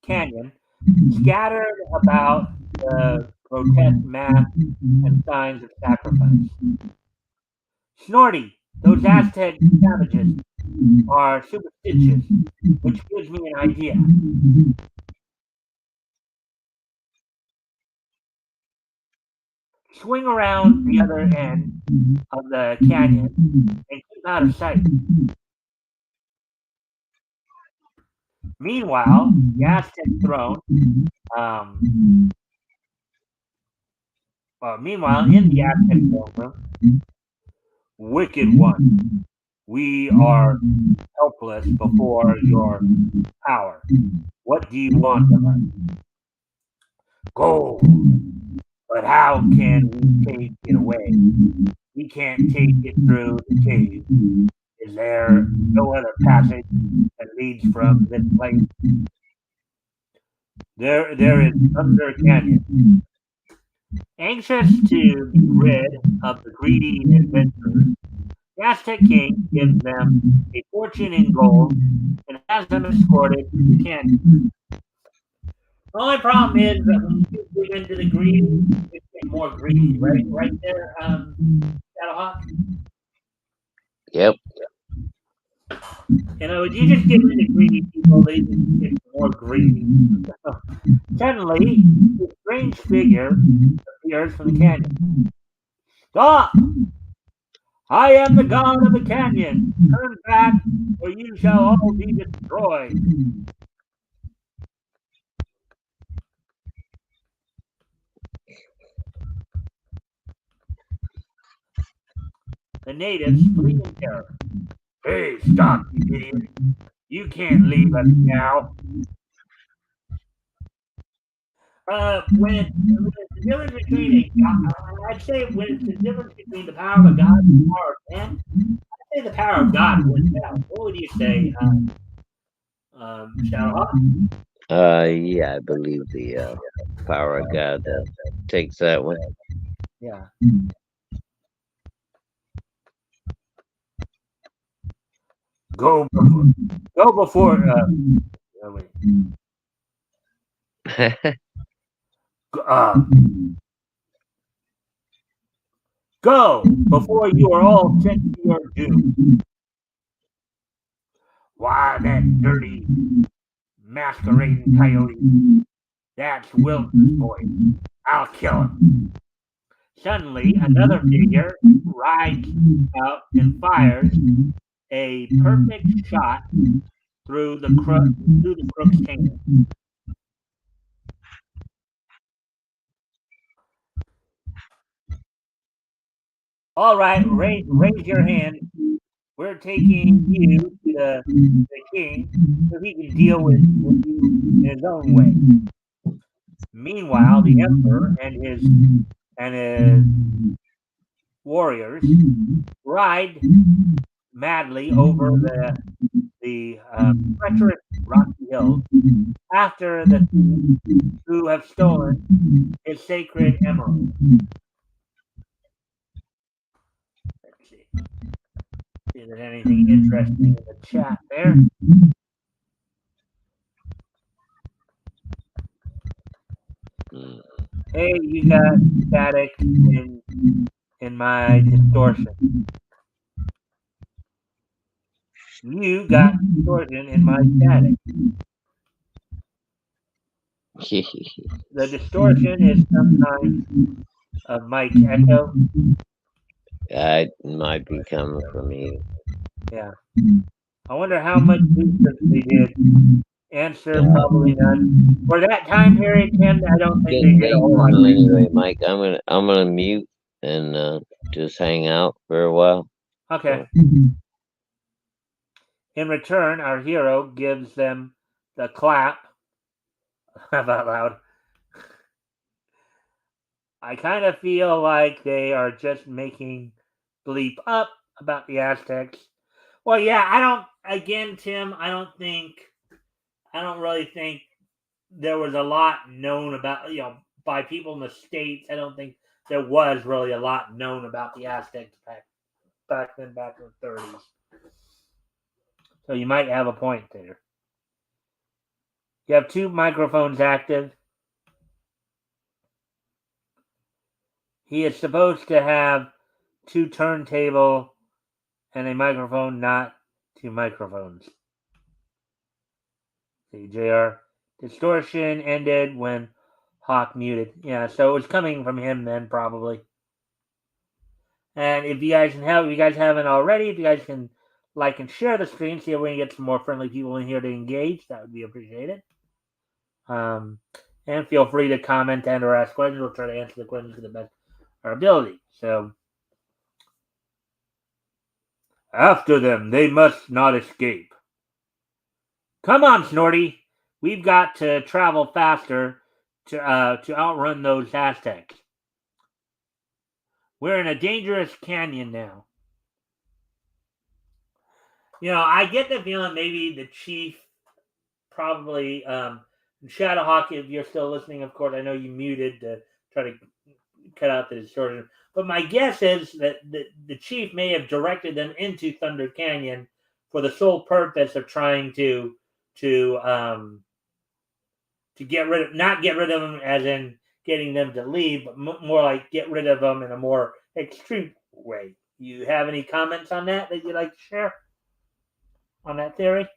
canyon, scattered about the grotesque masks and signs of sacrifice. Snorty, those Aztec savages are superstitious, which gives me an idea. Swing around the other end of the canyon and keep out of sight. Meanwhile, the Aztec throne, um, meanwhile, in the Aztec throne room, Wicked One, we are helpless before your power. What do you want of us? Gold. But how can we take it away? We can't take it through the cave. Is there no other passage that leads from this place? There is Thunder Canyon. Anxious to be rid of the greedy adventurers, the Aztec king gives them a fortune in gold and has them escorted to the canyon. The only problem is that when you get into the greedy, it gets more greedy, right? Right there, Shadowhawk. yep. You just get rid of greedy people, they just get more greedy. Suddenly, a strange figure appears from the canyon. Stop! I am the god of the canyon. Turn back, or you shall all be destroyed. The natives flee in terror. Hey, stop, you idiot. You can't leave us now. When it's the difference between a god, I'd say when it's the difference between the power of a god and the power of man, I'd say the power of God wins out. What would you say, Shadowhawk? Yeah, I believe the power of God takes that one. Yeah. Go before. Go before. Wait. Go before you are all sent to your doom. Why, that dirty masquerading coyote. That's Wilton's voice. I'll kill him. Suddenly, another figure rides out and fires a perfect shot through the crook's cannon. All right, raise your hand. We're taking you to the king so he can deal with you in his own way. Meanwhile, the emperor and his warriors ride madly over the treacherous rocky hills after the thieves who have stolen his sacred emerald. Let's see. See if there's anything interesting in the chat there. Hey, you got static in my distortion. You got distortion in my static. The distortion is sometimes of Mike's echo. It might be coming from you. Yeah. I wonder how much research they did. Answer probably none. For that time period, Tim, I don't think they Getting did a late whole lot now of research. anyway, Mike. I'm gonna mute and just hang out for a while. Okay. In return, our hero gives them the clap. Laugh out loud. I kind of feel like they are just making bleep up about the Aztecs. Well, yeah, I don't. Again, Tim, I don't really think there was a lot known about by people in the states. I don't think there was really a lot known about the Aztecs back then, back in the 30s. So you might have a point there. You have two microphones active. He is supposed to have two turntable and a microphone, not two microphones. See, JR. Distortion ended when Hawk muted. Yeah, so it was coming from him then, probably. And if you guys can help, if you guys haven't already, if you guys can like and share the stream, see if we can get some more friendly people in here to engage, that would be appreciated. And feel free to comment and or ask questions. We'll try to answer the questions to the best of our ability. So, after them, they must not escape. Come on, Snorty. We've got to travel faster to outrun those Aztecs. We're in a dangerous canyon now. I get the feeling maybe the chief probably Shadowhawk, if you're still listening, of course, I know you muted to try to cut out the distortion. But my guess is that the chief may have directed them into Thunder Canyon for the sole purpose of trying to not get rid of them as in getting them to leave, but more like get rid of them in a more extreme way. You have any comments on that you'd like to share? on that theory?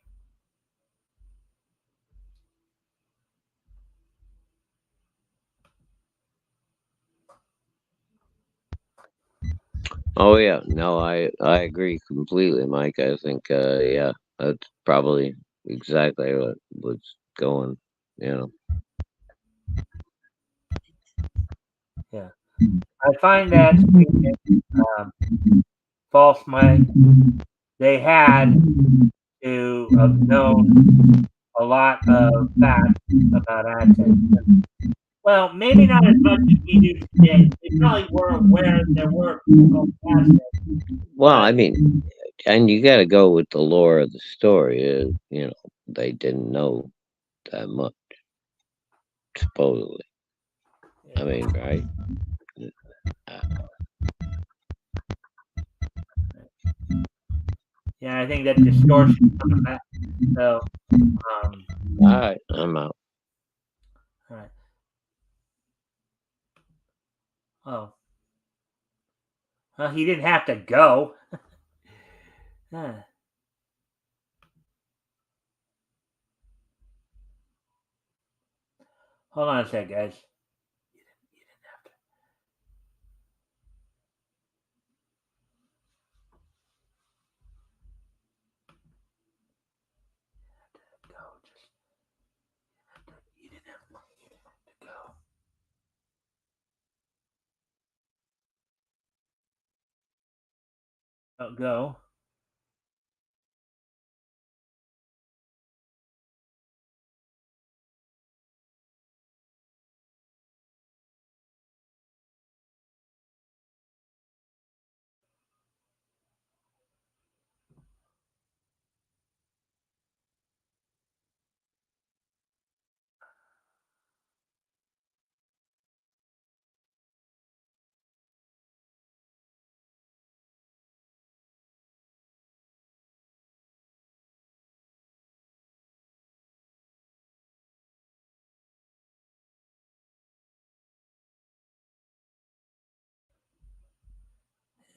Oh yeah, no, I agree completely, Mike. I think yeah, that's probably exactly what was going. You know. Yeah, I find that um, false Mike they had to have known a lot of facts about Aztecs. Well, maybe not as much as we do today. They probably were aware there were people called Aztecs, Well, but I mean, and you got to go with the lore of the story. You know, they didn't know that much, supposedly. I mean, right? Uh, yeah, I think that distortion coming back. So, um, all right, I'm out. all right. Oh, well, he didn't have to go. Huh. Hold on a sec, guys. Go. Just you didn't have to go. Oh, go.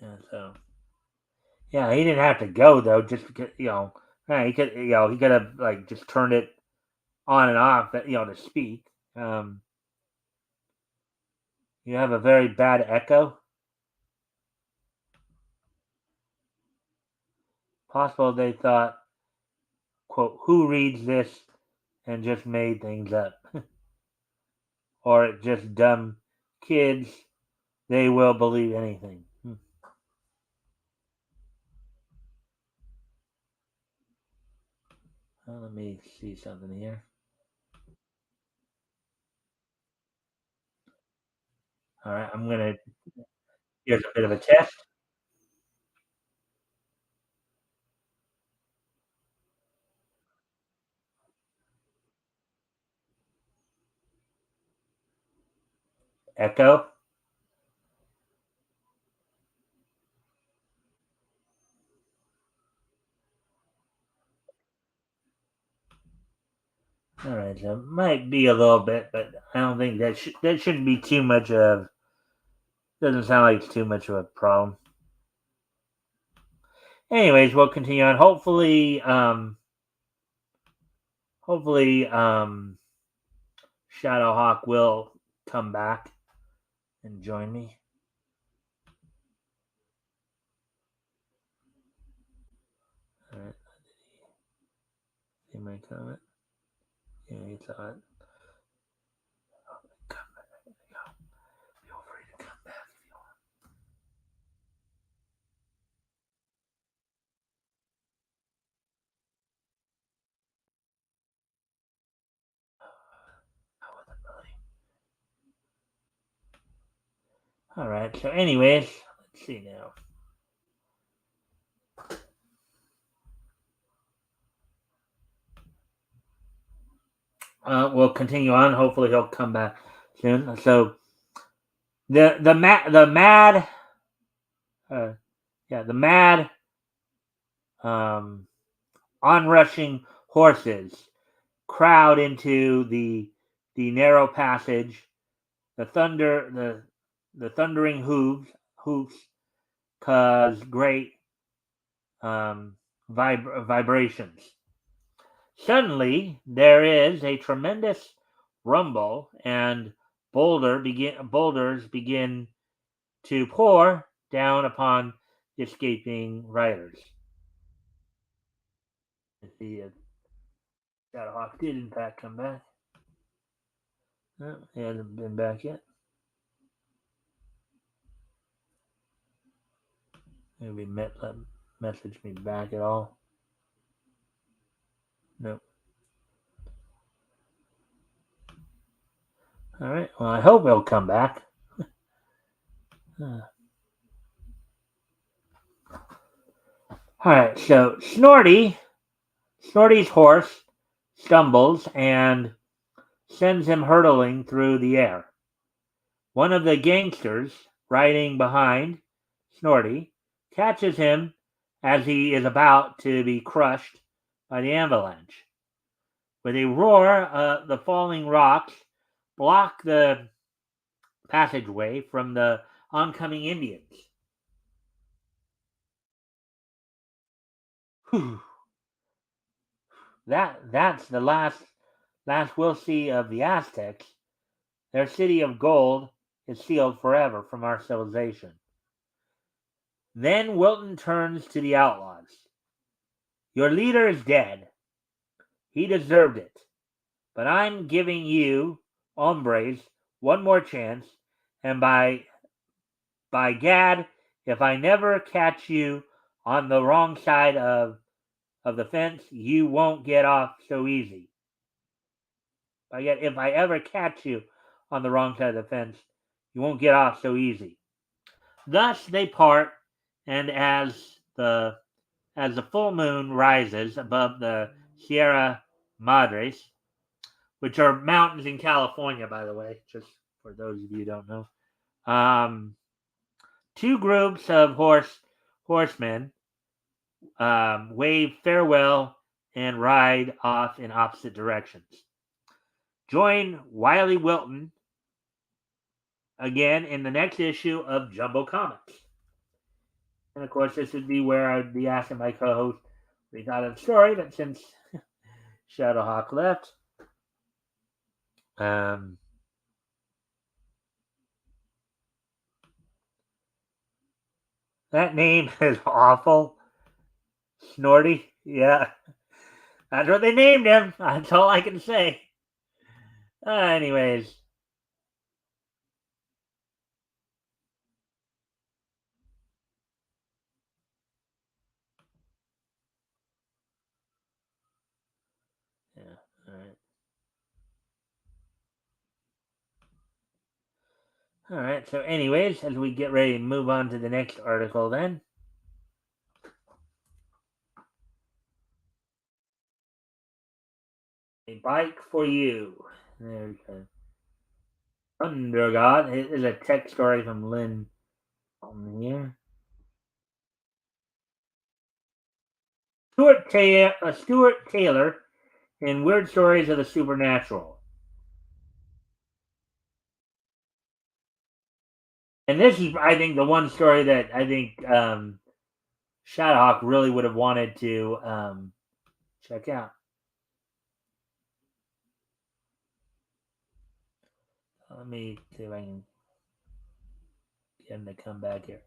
Yeah. So, yeah, he didn't have to go though. Just because he could, he could have like just turned it on and off, to speak. Um, you have a very bad echo. Possible they thought, quote, who reads this and just made things up, or it just dumb kids. They will believe anything. Let me see something here. All right, I'm gonna. Here's a bit of a test. Echo. All right, so might be a little bit, but I don't think that shouldn't be too much of. Doesn't sound like it's too much of a problem. Anyways, we'll continue on. Hopefully, Shadowhawk will come back and join me. All right, see my comment. Yeah, he saw it. Come back. Feel free to come back if you want. I wasn't really. All right. So, anyways, let's see now. We'll continue on. Hopefully, he'll come back soon. So, the mad, uh, yeah, the mad, um, onrushing horses crowd into the narrow passage. The thundering hoofs cause great vibrations. Suddenly, there is a tremendous rumble, and boulders begin to pour down upon the escaping riders. The Shadowhawk did, in fact, come back. No, he hasn't been back yet. Maybe message me back at all. Nope. All right. Well, I hope he'll come back. All right. So Snorty's horse stumbles and sends him hurtling through the air. One of the gangsters riding behind Snorty catches him as he is about to be crushed by the avalanche. With a roar, the falling rocks block the passageway from the oncoming Indians. Whew. That's the last we'll see of the Aztecs. Their city of gold is sealed forever from our civilization. Then Wilton turns to the outlaws. Your leader is dead. He deserved it. But I'm giving you, hombres, one more chance, and by gad, if I never catch you on the wrong side of the fence, you won't get off so easy. If I ever catch you on the wrong side of the fence, you won't get off so easy. Thus they part, and as the full moon rises above the Sierra Madres, which are mountains in California, by the way, just for those of you who don't know, two groups of horsemen wave farewell and ride off in opposite directions. Join Wiley Wilton again in the next issue of Jumbo Comics. And of course, this would be where I'd be asking my co-host what he thought of the story, but since Shadowhawk left, that name is awful. Snorty, yeah. That's what they named him. That's all I can say. Anyways. Yeah, alright. Alright, so anyways, as we get ready to move on to the next article then. A bike for you. There's a Thunder God. It is a text story from Lynn on here. Stuart Taylor in Weird Stories of the Supernatural. And this is, I think, the one story that I think Shadowhawk really would have wanted to check out. Let me see if I can get him to come back here.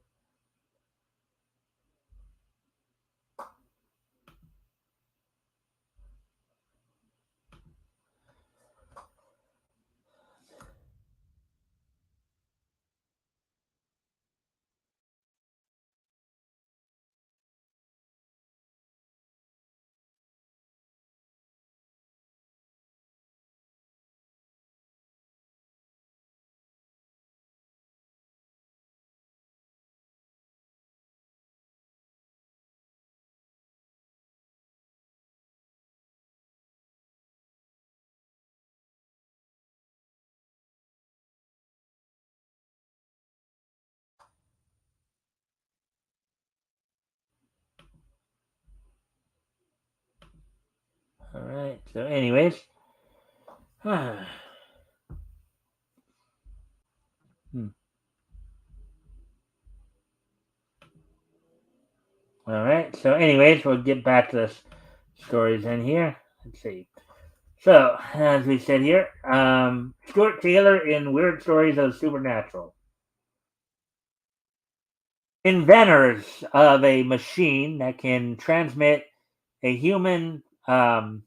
All right. So, anyways. All right. So, anyways, we'll get back to the stories in here. Let's see. So, as we said here, Stuart Taylor in Weird Stories of Supernatural. Inventors of a machine that can transmit a human through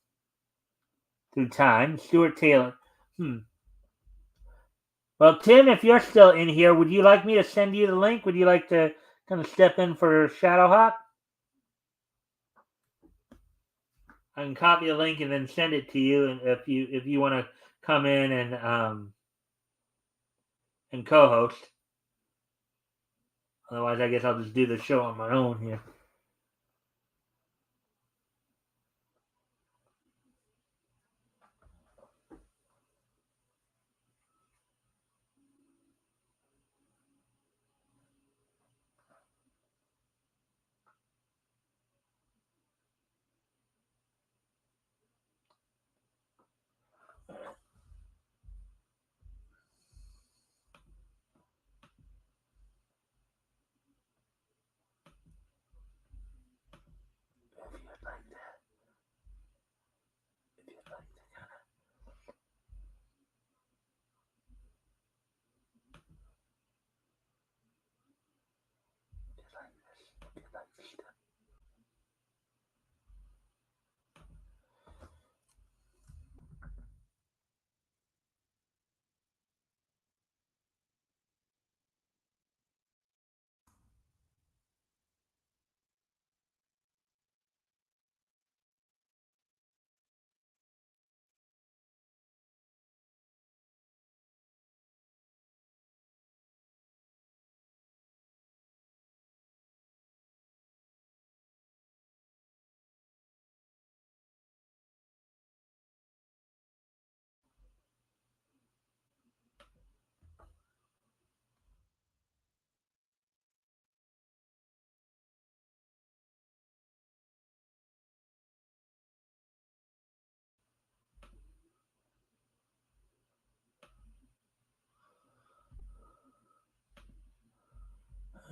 time. Stuart Taylor. Hmm. Well, Tim, if you're still in here, would you like me to send you the link? Would you like to kind of step in for Shadowhawk? I can copy the link and then send it to you, and if you want to come in and co-host. Otherwise, I guess I'll just do the show on my own here.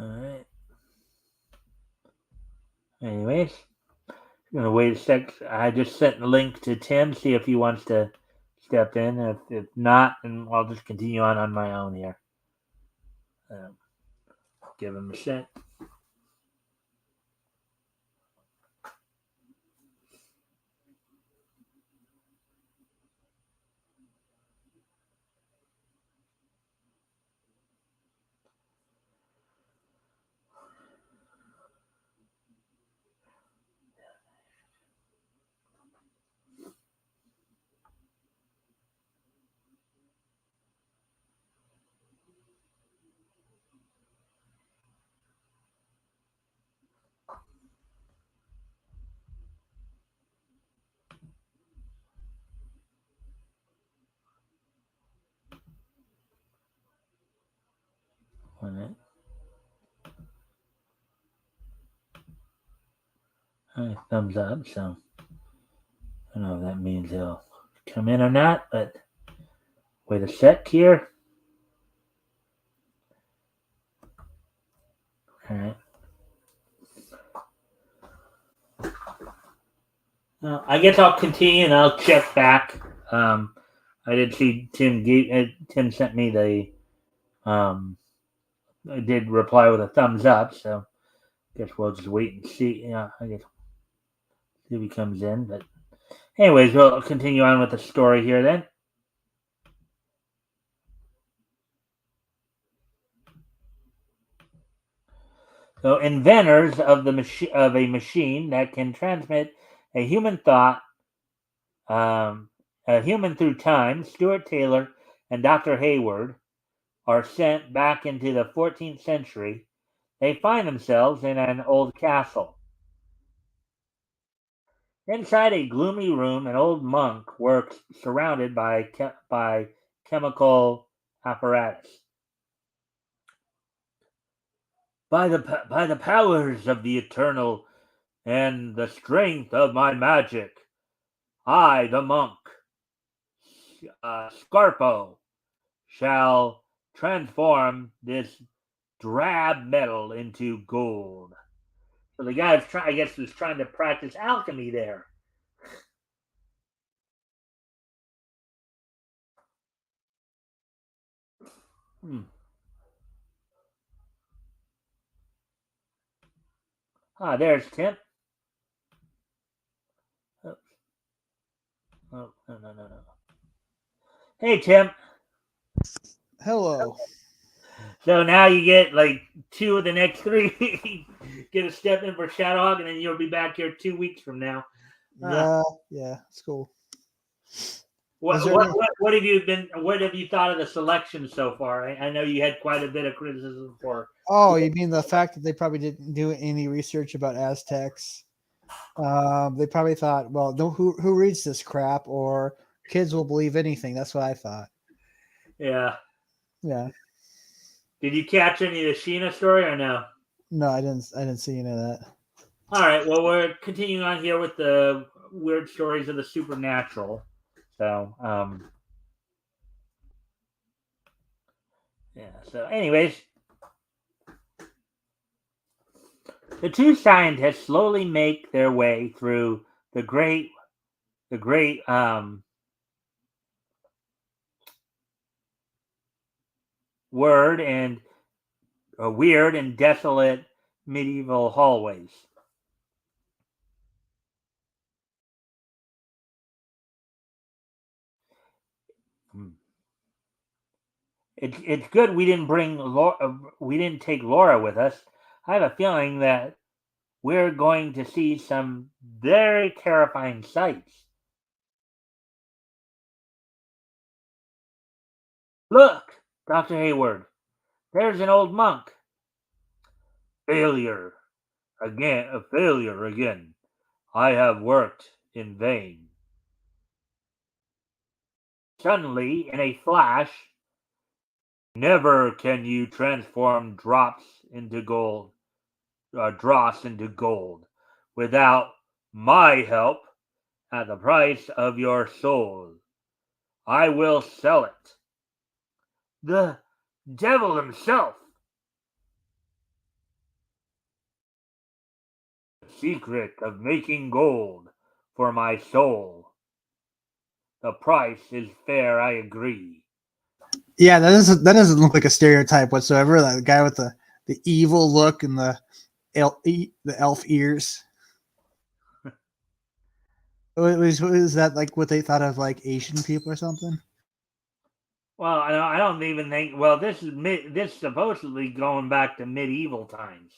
All right. Anyways, I'm gonna wait a sec. I just sent the link to Tim. See if he wants to step in. If not, then I'll just continue on my own here. Um, give him a sec. All right. All right, thumbs up. So I don't know if that means he'll come in or not, but wait a sec here. All right. I guess I'll continue and I'll check back. I did see Tim sent me I did reply with a thumbs up, so I guess we'll just wait and see. Yeah, I guess see if he comes in. But anyways, we'll continue on with the story here then. So, inventors of a machine that can transmit a human thought, a human through time, Stuart Taylor and Dr. Hayward are sent back into the 14th century. They find themselves in an old castle. Inside a gloomy room, an old monk works surrounded by chemical apparatus. By the powers of the eternal and the strength of my magic, I, the monk, Scarpo, shall transform this drab metal into gold. So the guy was I guess, was trying to practice alchemy there. Hmm. Ah, there's Tim. Oh, no. Hey, Tim. Hello. So now you get like 2 of the next 3. Get a step in for Shadowhawk, and then you'll be back here 2 weeks from now. Yeah, it's cool. What have you been? What have you thought of the selection so far? I know you had quite a bit of criticism for. Oh, you mean the fact that they probably didn't do any research about Aztecs? They probably thought, well, who reads this crap, or kids will believe anything. That's what I thought. Yeah. Yeah. Did you catch any of the Sheena story or no? No, I didn't see any of that. All right. Well, we're continuing on here with the weird stories of the supernatural. So, yeah. So, anyways, the 2 scientists slowly make their way through the great weird and desolate medieval hallways. It's good we didn't we didn't take Laura with us. I have a feeling that we're going to see some very terrifying sights. Look, Dr. Hayward, there's an old monk. Failure. Again, a failure again. I have worked in vain. Suddenly, in a flash, never can you transform dross into gold without my help at the price of your soul. I will sell it. The devil himself. The secret of making gold for my soul. The price is fair, I agree. Yeah, that doesn't look like a stereotype whatsoever. That guy with the evil look and the elf ears. Was that like what they thought of, like Asian people or something? Well, I don't even think. Well, this is supposedly going back to medieval times,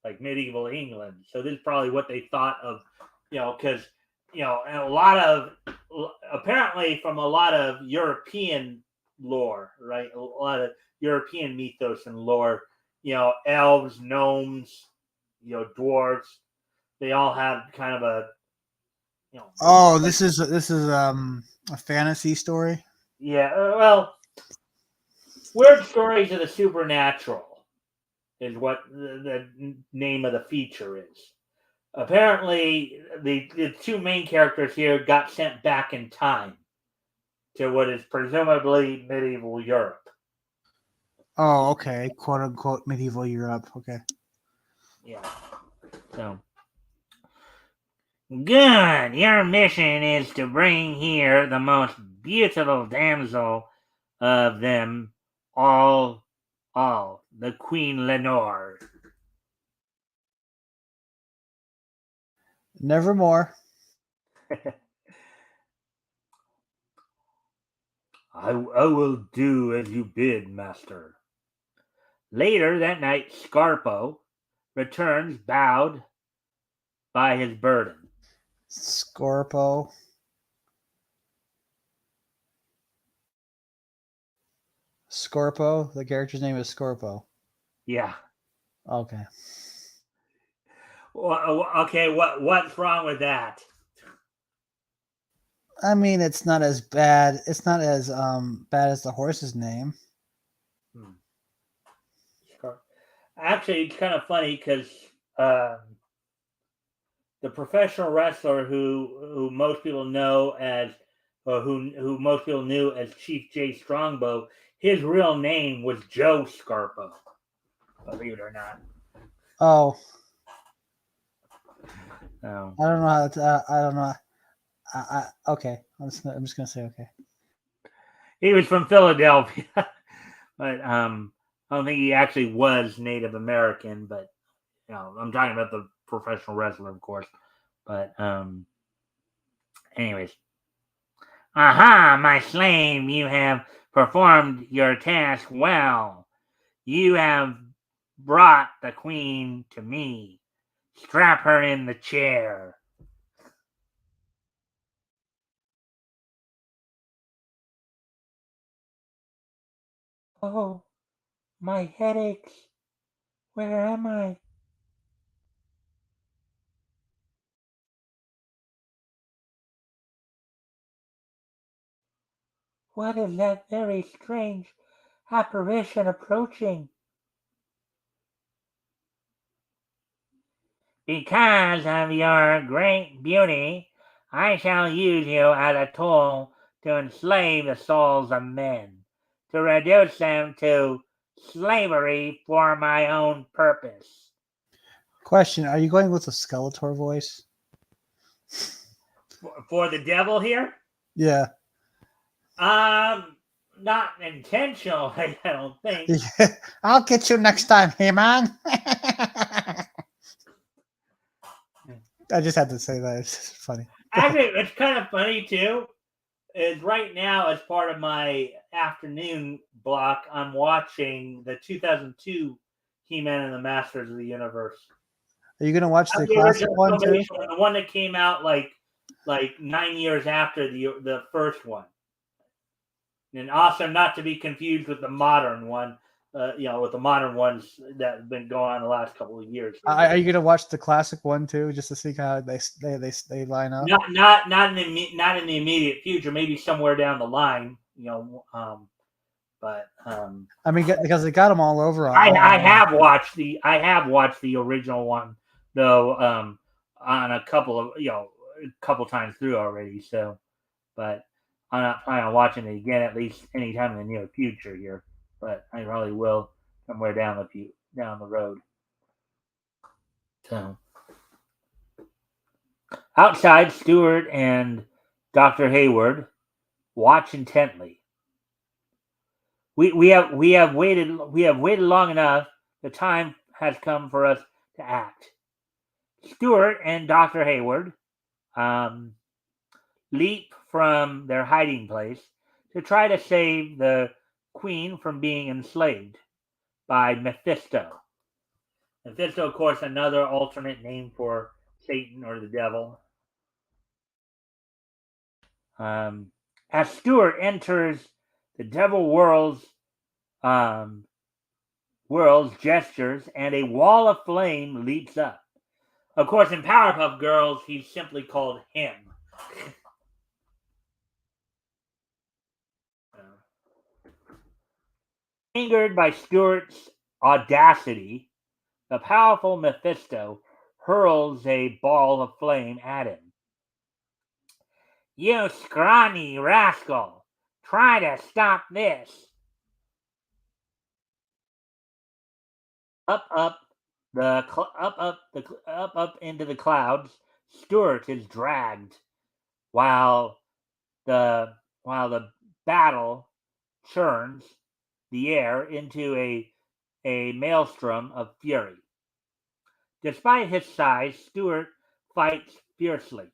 like medieval England. So this is probably what they thought of, because and a lot of apparently from a lot of European lore, right? A lot of European mythos and lore. Elves, gnomes, dwarves. They all have kind of a Oh, this is a fantasy story. Yeah, well, weird stories of the supernatural is what the name of the feature is. Apparently, the 2 main characters here got sent back in time to what is presumably medieval Europe. Oh, okay, quote unquote medieval Europe. Okay. Yeah. So, good. Your mission is to bring here the most beautiful damsel of them all, the Queen Lenore. Nevermore. I will do as you bid, master. Later that night, Scarpo returns bowed by his burden. Scorpo. Scorpo. The character's name is Scorpo. Yeah. Okay. Okay. What's wrong with that? I mean, it's not as bad. It's not as bad as the horse's name. Actually, it's kind of funny because the professional wrestler who most people know as, or who most people knew as Chief Jay Strongbow, his real name was Joe Scarpo. Believe it or not. Oh. So I don't know how to. I don't know. Okay. I'm just gonna say okay. he was from Philadelphia, but I don't think he actually was Native American. But I'm talking about the professional wrestler, of course. But anyways, aha, my slave, you have performed your task well. You have brought the queen to me. Strap her in the chair. Oh, my headaches. Where am I? What is that very strange apparition approaching? Because of your great beauty, I shall use you as a tool to enslave the souls of men, to reduce them to slavery for my own purpose. Question: Are you going with the Skeletor voice? For the devil here? Yeah. Not intentional, I don't think. I'll get you next time, hey man. I just had to say that. It's funny. Actually, it's kind of funny too. Is right now, as part of my afternoon block, I'm watching the 2002 He-Man and the Masters of the Universe. Are you gonna watch Not the the classic original one too? Filmation, the one that came out like 9 years after the first one, and also not to be confused with the modern one. With the modern ones that have been going on the last couple of years. Are you gonna watch the classic one too, just to see how they line up? Not in the immediate future. Maybe somewhere down the line. But I mean, because they got them all over. I have watched the original one though, on a couple times through already. So, but I'm not planning on watching it again at least anytime in the near future here. But I probably will somewhere down the road. So outside, Stewart and Dr. Hayward watch intently. We have waited long enough. The time has come for us to act. Stewart and Dr. Hayward leap from their hiding place to try to save the queen from being enslaved by Mephisto. Mephisto, of course, another alternate name for Satan or the devil. As Stewart enters the devil world's gestures, and a wall of flame leaps up. Of course, in Powerpuff Girls, he's simply called him. Angered by Stewart's audacity, the powerful Mephisto hurls a ball of flame at him. You scrawny rascal! Try to stop this! Up into the clouds, Stewart is dragged, while the battle churns the air into a maelstrom of fury. Despite his size, Stewart fights fiercely.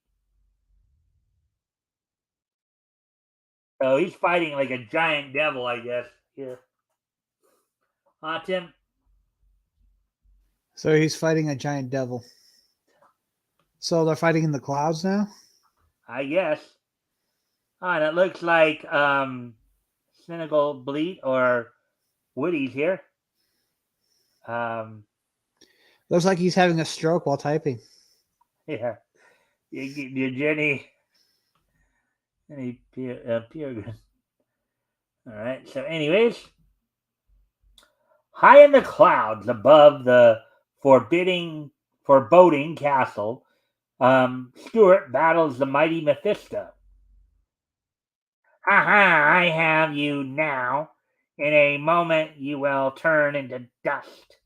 So he's fighting like a giant devil, I guess. Here. Tim? So he's fighting a giant devil. So they're fighting in the clouds now? I guess. And it looks like Cynical Bleat or Woody's here. Looks like he's having a stroke while typing. Yeah. You Jenny Peregrine. All right. So, anyways, high in the clouds above the foreboding castle, Stewart battles the mighty Mephisto. Aha! I have you now. In a moment, you will turn into dust.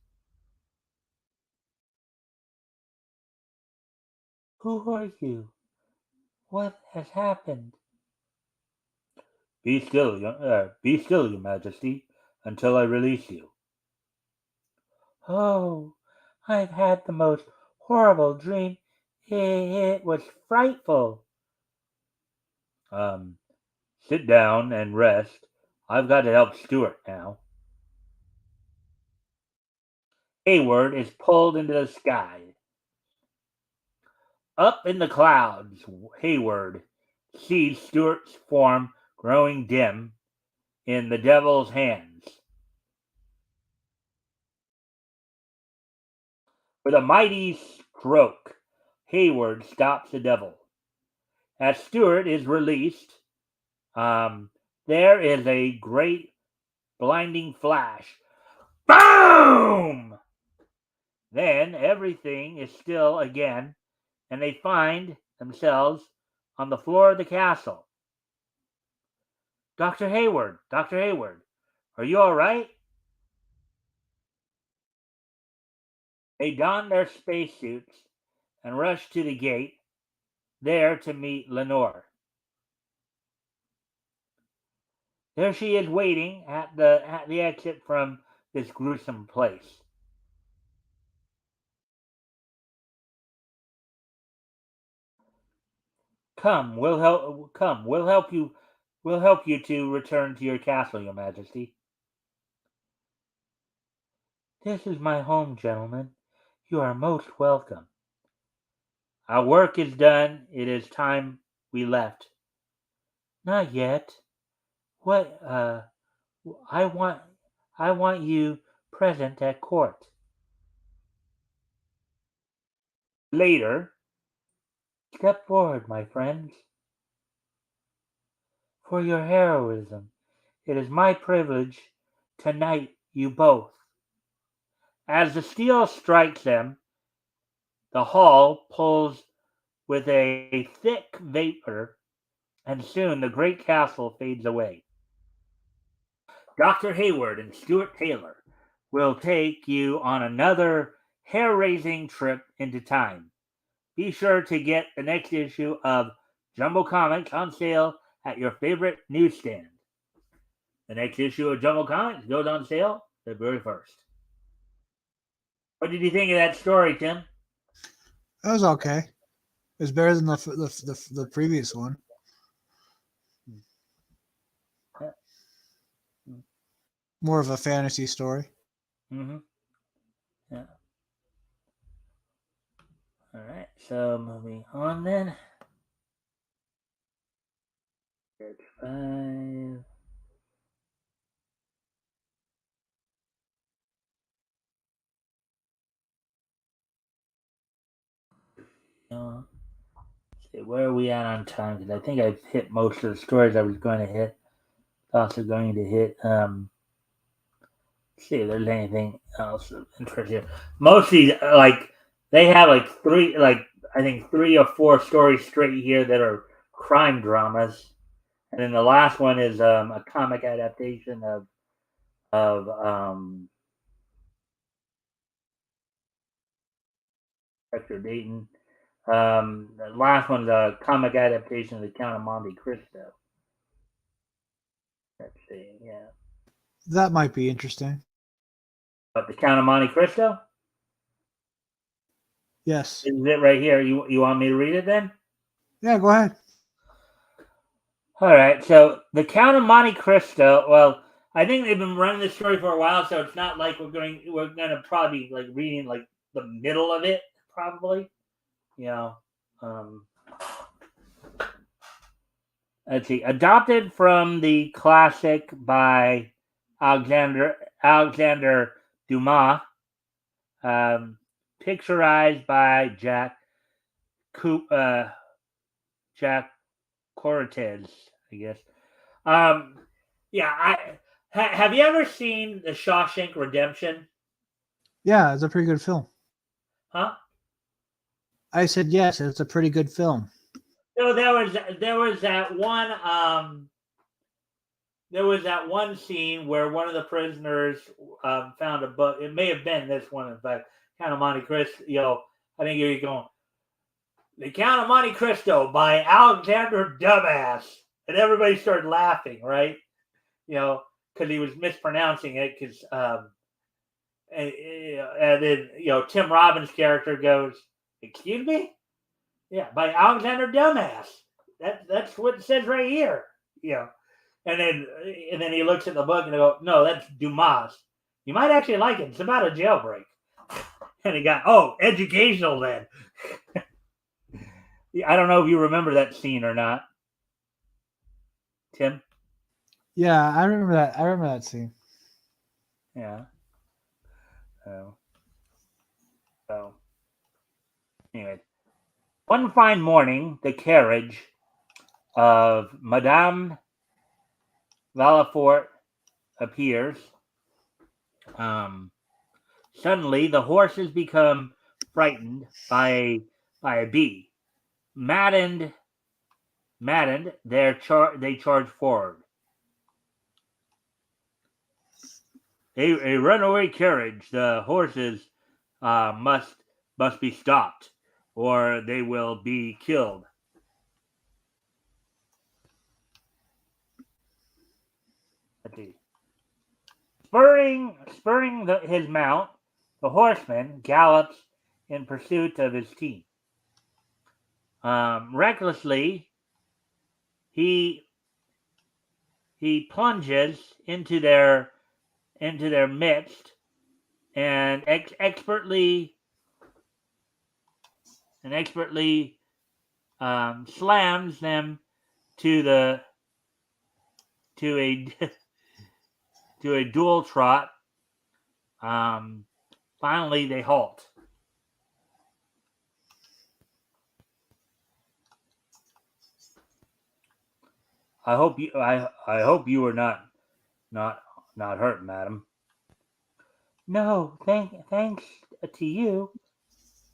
Who are you? What has happened? Be still, Your Majesty, until I release you. Oh, I've had the most horrible dream. It was frightful. Um, Sit down and rest. I've got to help Stuart now. Hayward is pulled into the sky. Up in the clouds, Hayward sees Stuart's form growing dim in the devil's hands. With a mighty stroke, Hayward stops the devil. As Stuart is released, there is a great blinding flash. Boom! Then everything is still again, and they find themselves on the floor of the castle. Dr. Hayward, are you all right? They don their spacesuits and rush to the gate, there to meet Lenore. There she is waiting at the exit from this gruesome place. We'll help you. We'll help you to return to your castle, Your Majesty. This is my home, gentlemen. You are most welcome. Our work is done. It is time we left. Not yet. What? I want. I want you present at court. Later, step forward, my friends. For your heroism, it is my privilege to knight you both. As the steel strikes them, the hall pulls with a thick vapor, and soon the great castle fades away. Dr. Hayward and Stuart Taylor will take you on another hair raising trip into time. Be sure to get the next issue of Jumbo Comics on sale at your favorite newsstand. The next issue of Jumbo Comics goes on sale February 1st. What did you think of that story, Tim? That was okay. It was better than the previous one. More of a fantasy story. Mm-hmm. Yeah. All right. So moving on then. Page 5. See, where are we at on time? Because I think I've hit most of the stories I was going to hit. Also going to hit. See if there's anything else of interest here. Mostly, like they have like three, like I think 3 or 4 stories straight here that are crime dramas, and then the last one is a comic adaptation of Hector Dayton. The last one's a comic adaptation of the Count of Monte Cristo. Let's see, yeah. That might be interesting. But the Count of Monte Cristo Yes. is it right here? You want me to read it then? Yeah, go ahead. All right. So the Count of Monte Cristo. Well, I think they've been running this story for a while, so it's not like we're gonna probably like reading like the middle of it, probably. You know. Um, let's see. Adopted from the classic by Alexander Dumas. Picturized by Jack Cortez, I guess. Yeah, have you ever seen The Shawshank Redemption? Yeah, it's a pretty good film. Huh? I said yes, it's a pretty good film. So there was that one scene where one of the prisoners found a book. It may have been this one, in fact, kind of Monte Cristo. I think you're going. The Count of Monte Cristo by Alexander Dumbass. And everybody started laughing, right? Because he was mispronouncing it. And then, Tim Robbins' character goes, "Excuse me?" Yeah, by Alexander Dumbass. That's what it says right here. And then he looks at the book and he goes, "No, that's Dumas. You might actually like it. It's about a jailbreak." And he got, educational then. I don't know if you remember that scene or not, Tim. Yeah, I remember that. I remember that scene. Yeah. So anyway, one fine morning, the carriage of Madame Valafort appears. Suddenly, the horses become frightened by a bee. Maddened, they charge forward. A runaway carriage. The horses must be stopped, or they will be killed. Spurring his mount, the horseman gallops in pursuit of his team. Recklessly, he plunges into their midst and expertly slams them to a to a dual trot. Finally, they halt. I hope you were not hurt, madam. No, thanks to you.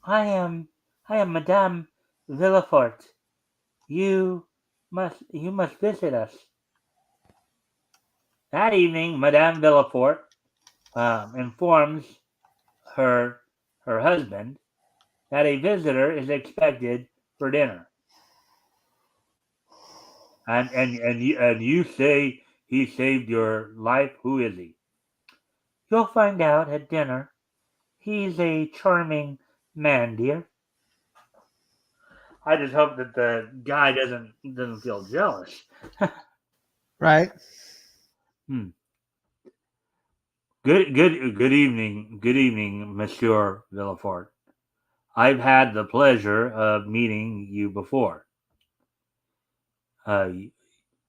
I am Madame Villefort. You must visit us. That evening, Madame Villefort informs her husband that a visitor is expected for dinner. And you say he saved your life? Who is he? You'll find out at dinner. He's a charming man, dear. I just hope that the guy doesn't feel jealous. Right. Good evening, Monsieur Villefort. I've had the pleasure of meeting you before.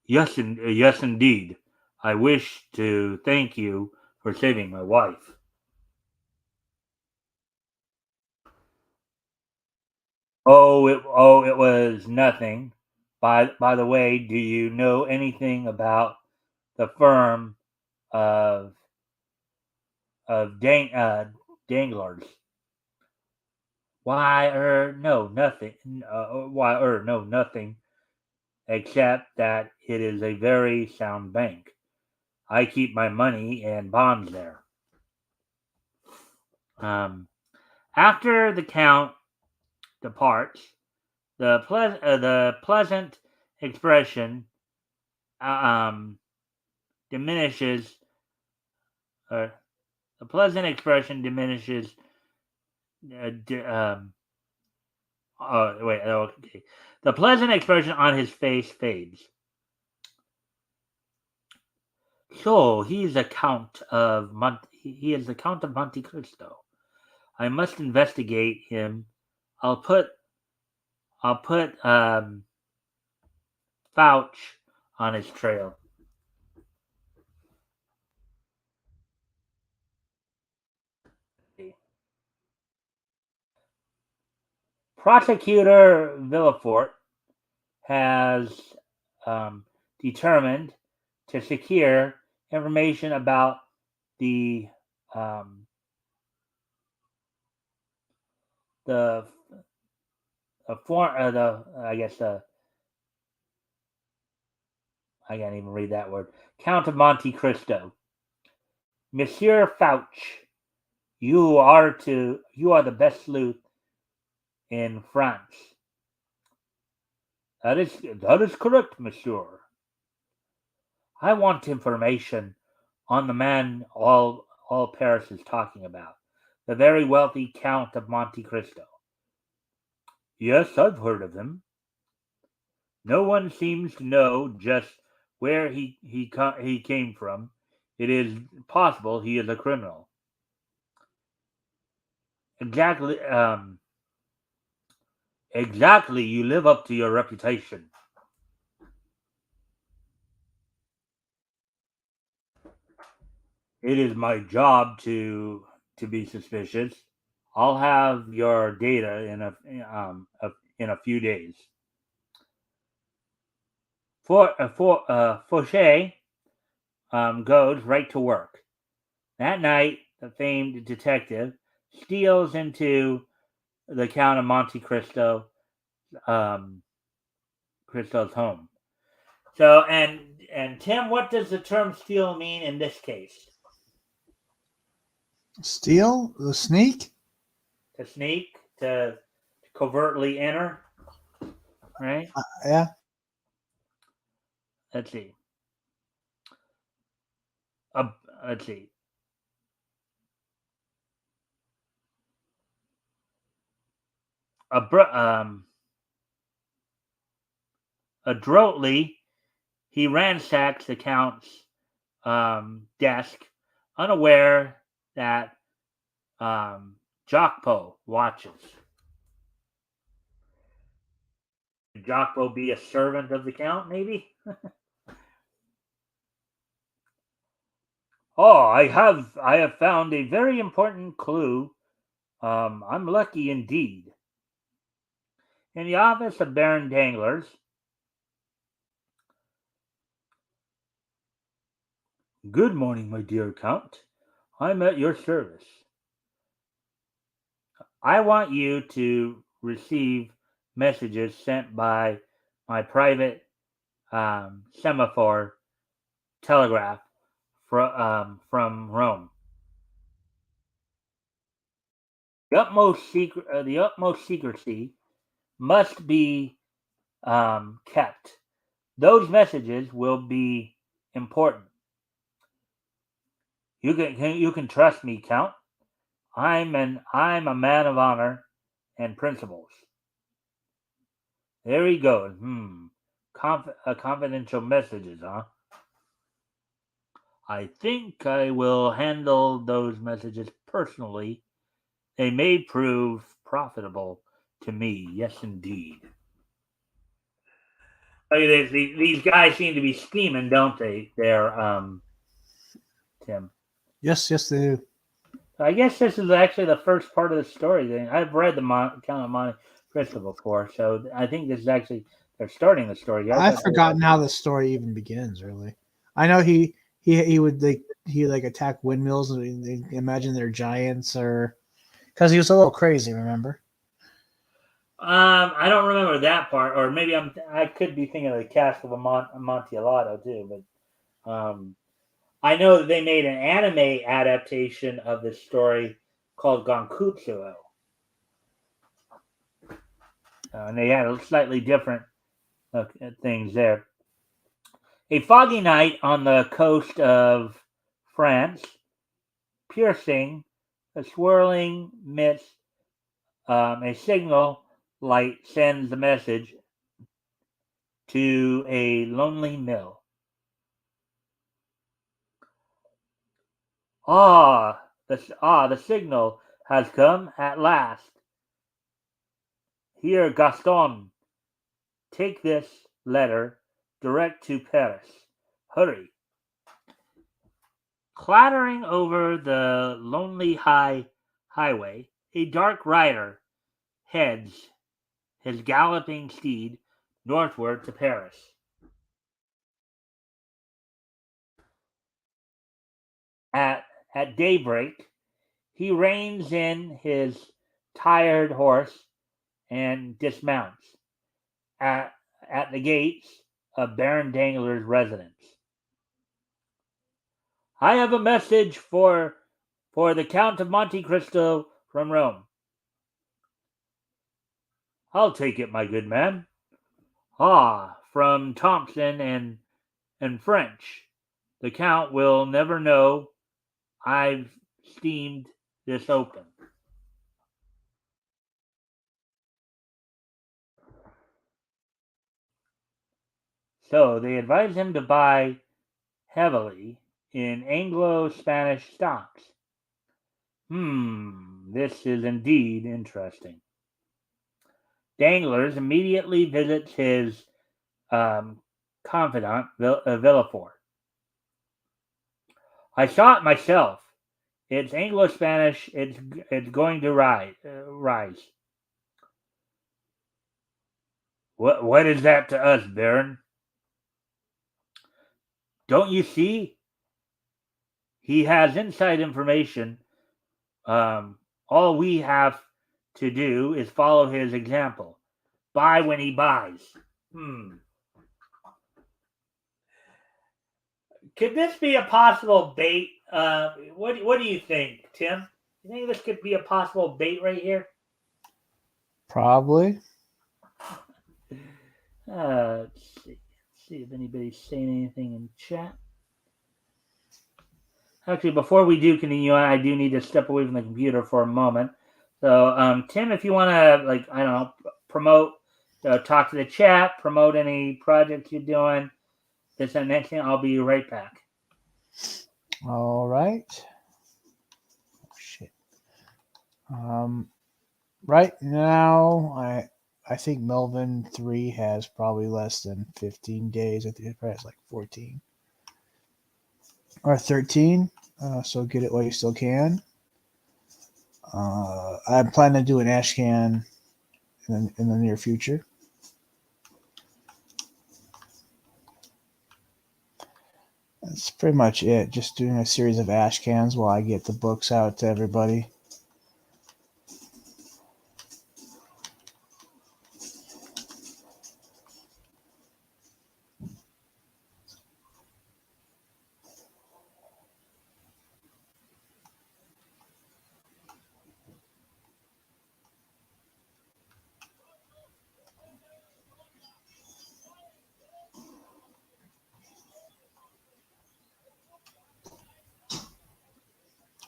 Yes, indeed. I wish to thank you for saving my wife. It was nothing. By the way, do you know anything about the firm of danglers? No, nothing. No, nothing. Except that it is a very sound bank. I keep my money and bonds there. After the count departs, the pleasant expression diminishes. The pleasant expression diminishes. Okay. The pleasant expression on his face fades. So he is the Count of Monte Cristo. I must investigate him. I'll put Fouch on his trail. Prosecutor Villefort has determined to secure information about the I can't even read that word. Count of Monte Cristo. Monsieur Fouch, you are the best sleuth in France. That is correct, monsieur. I want information on the man all Paris is talking about, the very wealthy Count of Monte Cristo. Yes, I've heard of him. No one seems to know just where he came from. It is possible he is a criminal. Exactly. Exactly. You live up to your reputation. It is my job to be suspicious. I'll have your data in a few days. Fauché goes right to work. That night, the famed detective steals into the Count of Monte Cristo Cristo's home. So, and Tim, what does the term steal mean in this case? Steal? The sneak? To sneak, to covertly enter, right? Yeah. Let's see. Let's see. Adroitly, he ransacks the Count's desk, unaware that Jocpo watches. Could Jocpo be a servant of the Count, maybe? Oh, I have found a very important clue. I'm lucky indeed. In the office of Baron Danglars. Good morning, my dear Count. I'm at your service. I want you to receive messages sent by my private semaphore telegraph from Rome. The utmost secrecy must be kept. Those messages will be important. You can trust me, Count. I'm a man of honor and principles. There he goes. Confidential messages, huh? I think I will handle those messages personally. They may prove profitable to me. Yes, indeed. Look at this. These guys seem to be scheming, don't they? Tim. Yes, they do. I guess this is actually the first part of the story. I've read the Count of Monte Cristo before, so I think this is actually they're starting the story. I've forgotten how the story even begins. Really, I know he would attack windmills and they imagine they're giants, or because he was a little crazy. Remember? I don't remember that part, or maybe I could be thinking of the Castle of Amontillado too, but I know that they made an anime adaptation of this story called Gonkutsuo. And they had slightly different things there. A foggy night on the coast of France, piercing a swirling mist, a signal light sends a message to a lonely mill. The signal has come at last. Here, Gaston, take this letter direct to Paris. Hurry. Clattering over the lonely highway, a dark rider heads his galloping steed northward to Paris. At daybreak, he reins in his tired horse and dismounts at the gates of Baron Dangler's residence. I have a message for the Count of Monte Cristo from Rome. I'll take it, my good man. Ah, from Thompson and French. The Count will never know I've steamed this open. So they advise him to buy heavily in Anglo-Spanish stocks. This is indeed interesting. Danglars immediately visits his confidant, Villefort. I saw it myself. It's Anglo-Spanish. It's going to rise. What is that to us, Baron? Don't you see? He has inside information. All we have to do is follow his example. Buy when he buys. Could this be a possible bait? What do you think, Tim? You think this could be a possible bait right here? Probably. Let's see if anybody's saying anything in chat. Actually, before we do continue on, I do need to step away from the computer for a moment. So, Tim, if you want to, promote, talk to the chat, promote any projects you're doing, this and next thing, I'll be right back. All right. Oh, shit. Right now, I think Melvin 3 has probably less than 15 days. I think it probably has like 14 or 13. So get it while you still can. I'm planning to do an Ashcan in the near future. That's pretty much it. Just doing a series of Ashcans while I get the books out to everybody.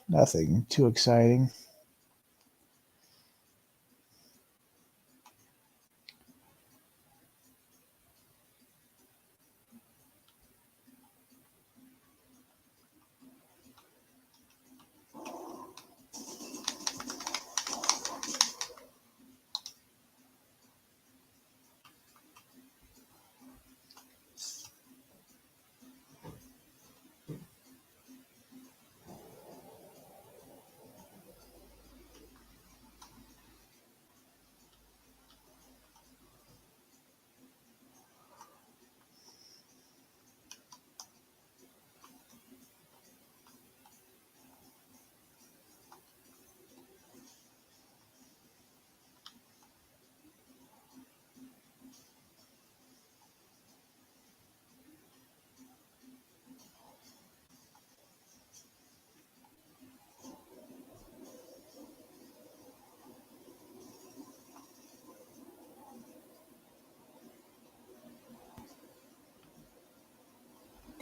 Nothing too exciting.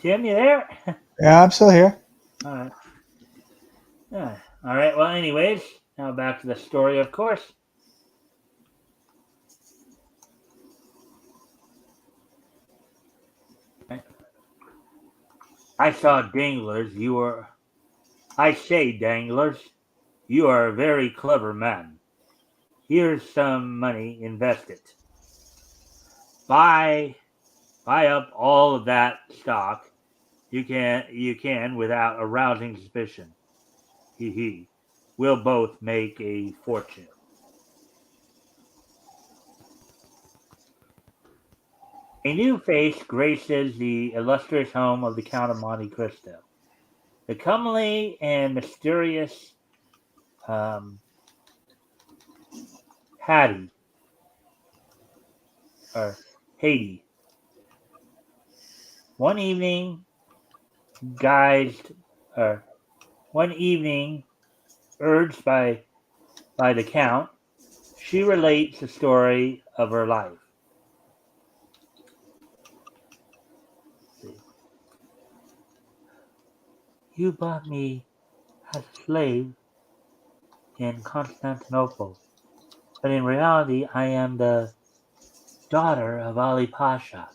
Tim, you there? Yeah, I'm still here. All right. Yeah. All right. Well, anyways, now back to the story, of course. I saw Danglars. I say, Danglars, you are a very clever man. Here's some money. Invest it. Buy up all of that stock. You can without arousing suspicion. He. We'll both make a fortune. A new face graces the illustrious home of the Count of Monte Cristo. The comely and mysterious Hattie, or Haiti. One evening, urged by the Count, she relates the story of her life. You bought me as a slave in Constantinople, but in reality I am the daughter of Ali Pasha,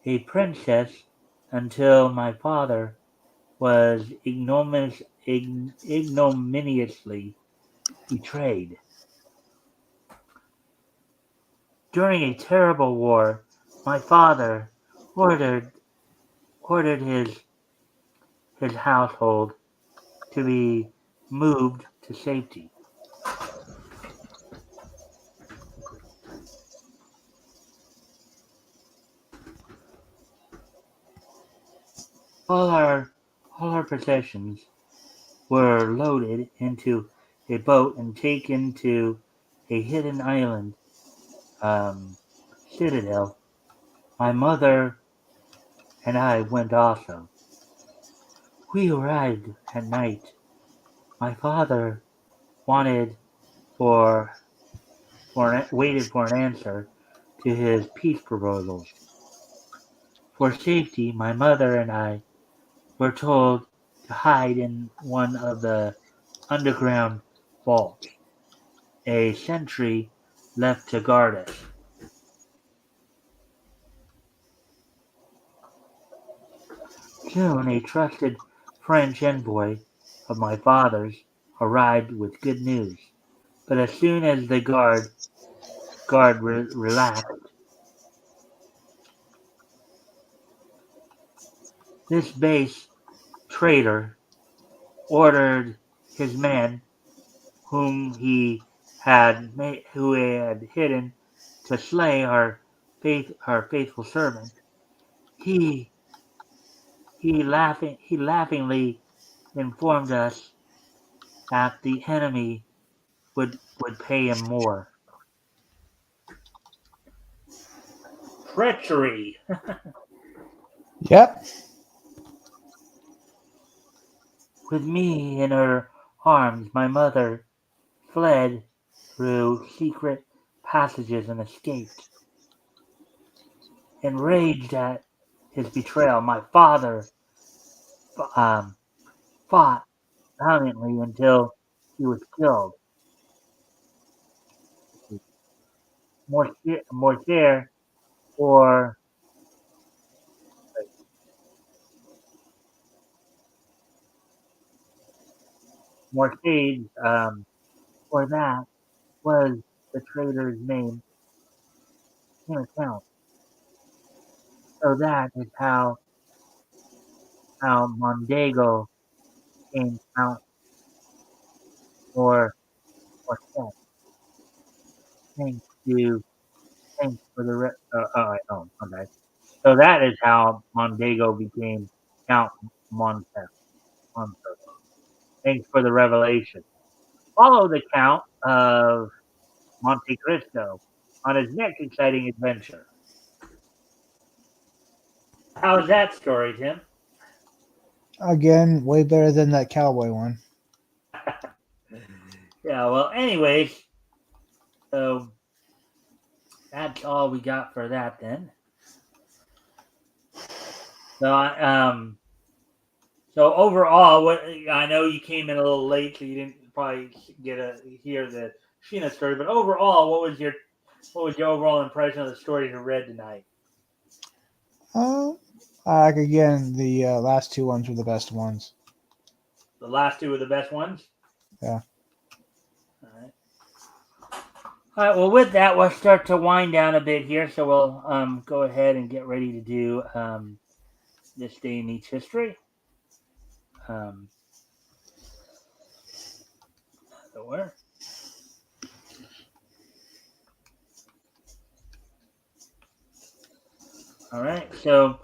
a princess until my father was ignominiously betrayed. During a terrible war, my father ordered ordered his household to be moved to safety. All our all our possessions were loaded into a boat and taken to a hidden island citadel. My mother and I went also. We arrived at night. My father wanted for waited for an answer to his peace proposals. For safety, my mother and I were told to hide in one of the underground vaults. A sentry left to guard us. Soon a trusted French envoy of my father's arrived with good news. But as soon as the guard relaxed, this base traitor ordered his men, who he had hidden, to slay our faithful servant. He he laughingly informed us that the enemy would pay him more. Treachery. Yep. With me in her arms, my mother fled through secret passages and escaped. Enraged at his betrayal, my father um, fought valiantly until he was killed. Mortier or Morcade, or that was the traitor's name in account. So that is how Mondego became Count or thanks to thanks for the okay. So that is how Mondego became Count Monte. Monte. Thanks for the revelation. Follow the Count of Monte Cristo on his next exciting adventure. How's that story, Tim? Again, way better than that cowboy one. Yeah, well, anyways, so that's all we got for that then. So, so overall, what I know you came in a little late, so you didn't probably hear the Sheena story. But overall, what was your overall impression of the story you read tonight? Uh, again, the last two ones were the best ones. The last two were the best ones. Yeah. All right. All right. Well, with that, we'll start to wind down a bit here. So we'll go ahead and get ready to do this day in each history. Um, where? All right. So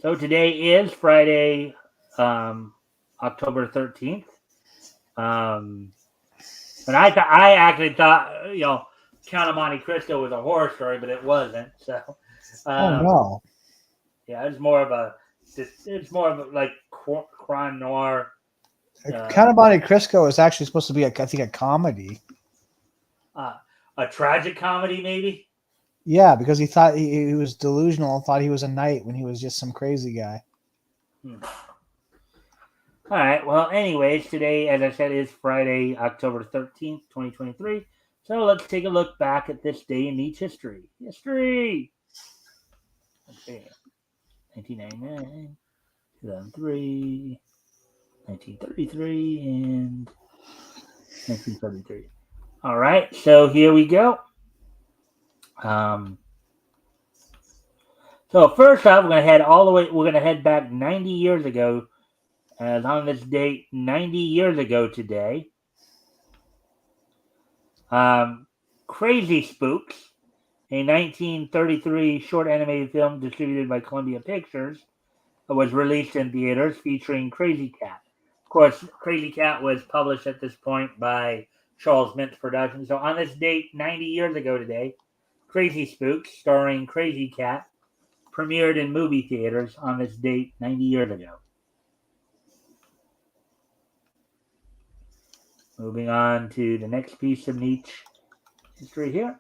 today is Friday, October 13th. And I actually thought, Count of Monte Cristo was a horror story, but it wasn't. So, Oh no. yeah, it's more of a, like crime noir. Count of Monte Cristo is actually supposed to be, I think, a comedy. A tragic comedy, maybe. Yeah, because he thought he was delusional and thought he was a knight when he was just some crazy guy. All right. Well, anyways, today, as I said, is Friday, October 13th, 2023. So let's take a look back at this day in Nietzsche's history. History! Let's see. 1999, 2003, 1933, and 1973. All right. So here we go. So first off, we're going to head all the way. We're going to head back 90 years ago. As on this date, 90 years ago today, Crazy Spooks, a 1933 short animated film distributed by Columbia Pictures, was released in theaters featuring Crazy Cat. Of course, Crazy Cat was published at this point by Charles Mintz Productions. So on this date, 90 years ago today, Crazy Spooks, starring Crazy Cat, premiered in movie theaters on this date 90 years ago. Moving on to the next piece of Nietzsche history here.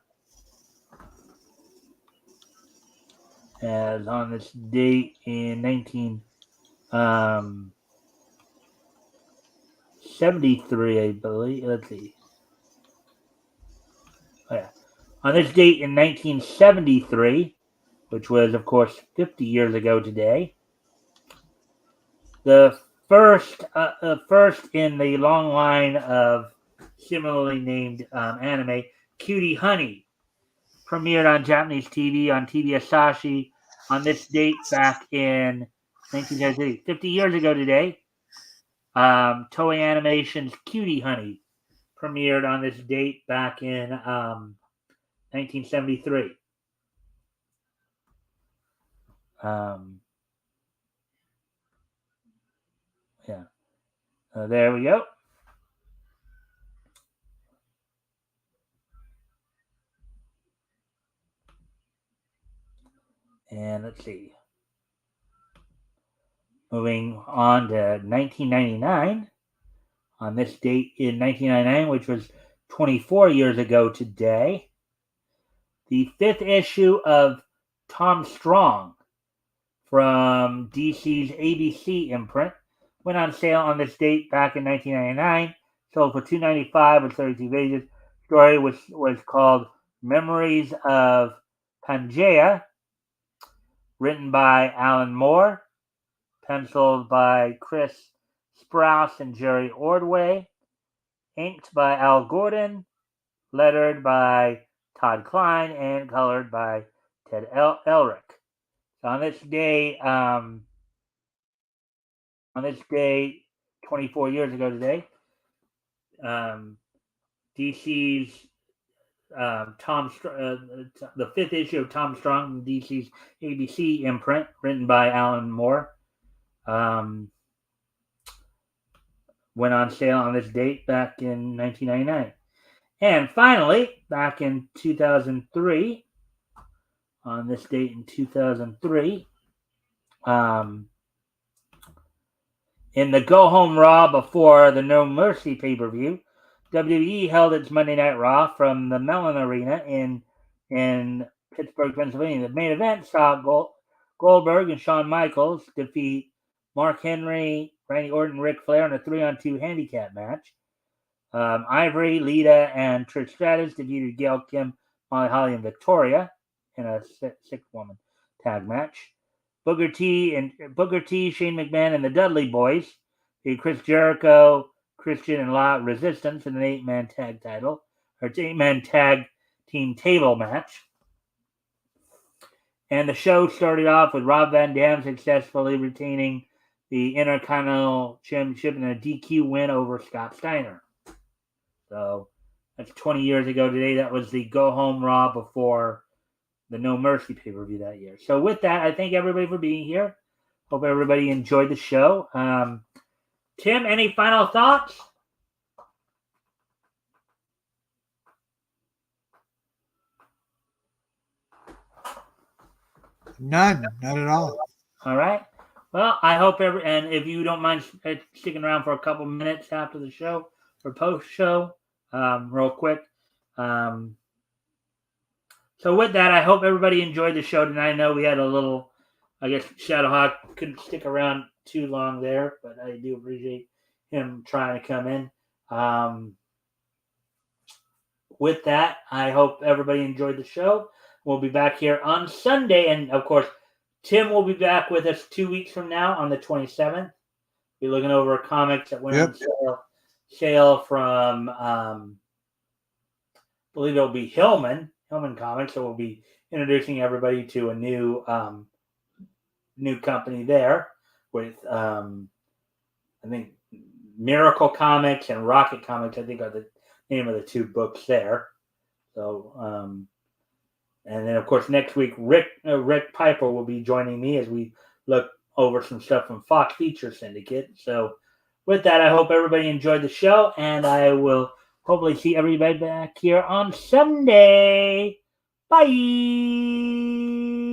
As on this date in 1973, I believe. Let's see. Oh, yeah. On this date in 1973, which was, of course, 50 years ago today, the first in the long line of similarly named anime, Cutie Honey, premiered on Japanese TV on TV Asahi on this date back in 1973. 50 years ago today, Toei Animation's Cutie Honey premiered on this date back in 1973. Yeah. There we go. And let's see. Moving on to 1999. On this date in 1999, which was 24 years ago today, the 5th issue of Tom Strong from DC's ABC imprint went on sale on this date back in 1999. Sold for $2.95 with 32 pages. The story was called Memories of Pangea, written by Alan Moore, penciled by Chris Sprouse and Jerry Ordway, inked by Al Gordon, lettered by Todd Klein, and colored by Ted Elric. So on this day, 24 years ago today, DC's the 5th issue of Tom Strong, DC's ABC imprint, written by Alan Moore, went on sale on this date back in 1999. And finally, back in 2003, on this date in 2003, in the Go Home Raw before the No Mercy pay-per-view, WWE held its Monday Night Raw from the Mellon Arena in Pittsburgh, Pennsylvania. The main event saw Goldberg and Shawn Michaels defeat Mark Henry, Randy Orton, and Ric Flair in a 3-on-2 handicap match. Ivory, Lita, and Trish Stratus defeated Gail Kim, Molly Holly, and Victoria in a 6-woman tag match. Booker T, Shane McMahon, and the Dudley Boys beat Chris Jericho, Christian, and La Resistance in an 8-man tag title, or 8-man tag team table match. And the show started off with Rob Van Dam successfully retaining the Intercontinental Championship in a DQ win over Scott Steiner. So that's 20 years ago today. That was the Go Home Raw before the No Mercy pay-per-view that year. So with that, I thank everybody for being here. Hope everybody enjoyed the show. Tim, any final thoughts? None, not at all. All right. Well, I hope and if you don't mind sticking around for a couple minutes after the show or post-show, real quick. So with that, I hope everybody enjoyed the show tonight. I know we had a little I guess Shadowhawk couldn't stick around too long there, but I do appreciate him trying to come in. With that, I hope everybody enjoyed the show. We'll be back here on Sunday. And, of course, Tim will be back with us 2 weeks from now on the 27th. Be looking over comics that went on sale from, I believe it'll be Hillman Comics. So we'll be introducing everybody to a new company there with, I think, Miracle Comics and Rocket Comics, I think, are the name of the two books there. So, and then, of course, next week, Rick Piper will be joining me as we look over some stuff from Fox Feature Syndicate. So, with that, I hope everybody enjoyed the show, and I will hopefully see everybody back here on Sunday. Bye.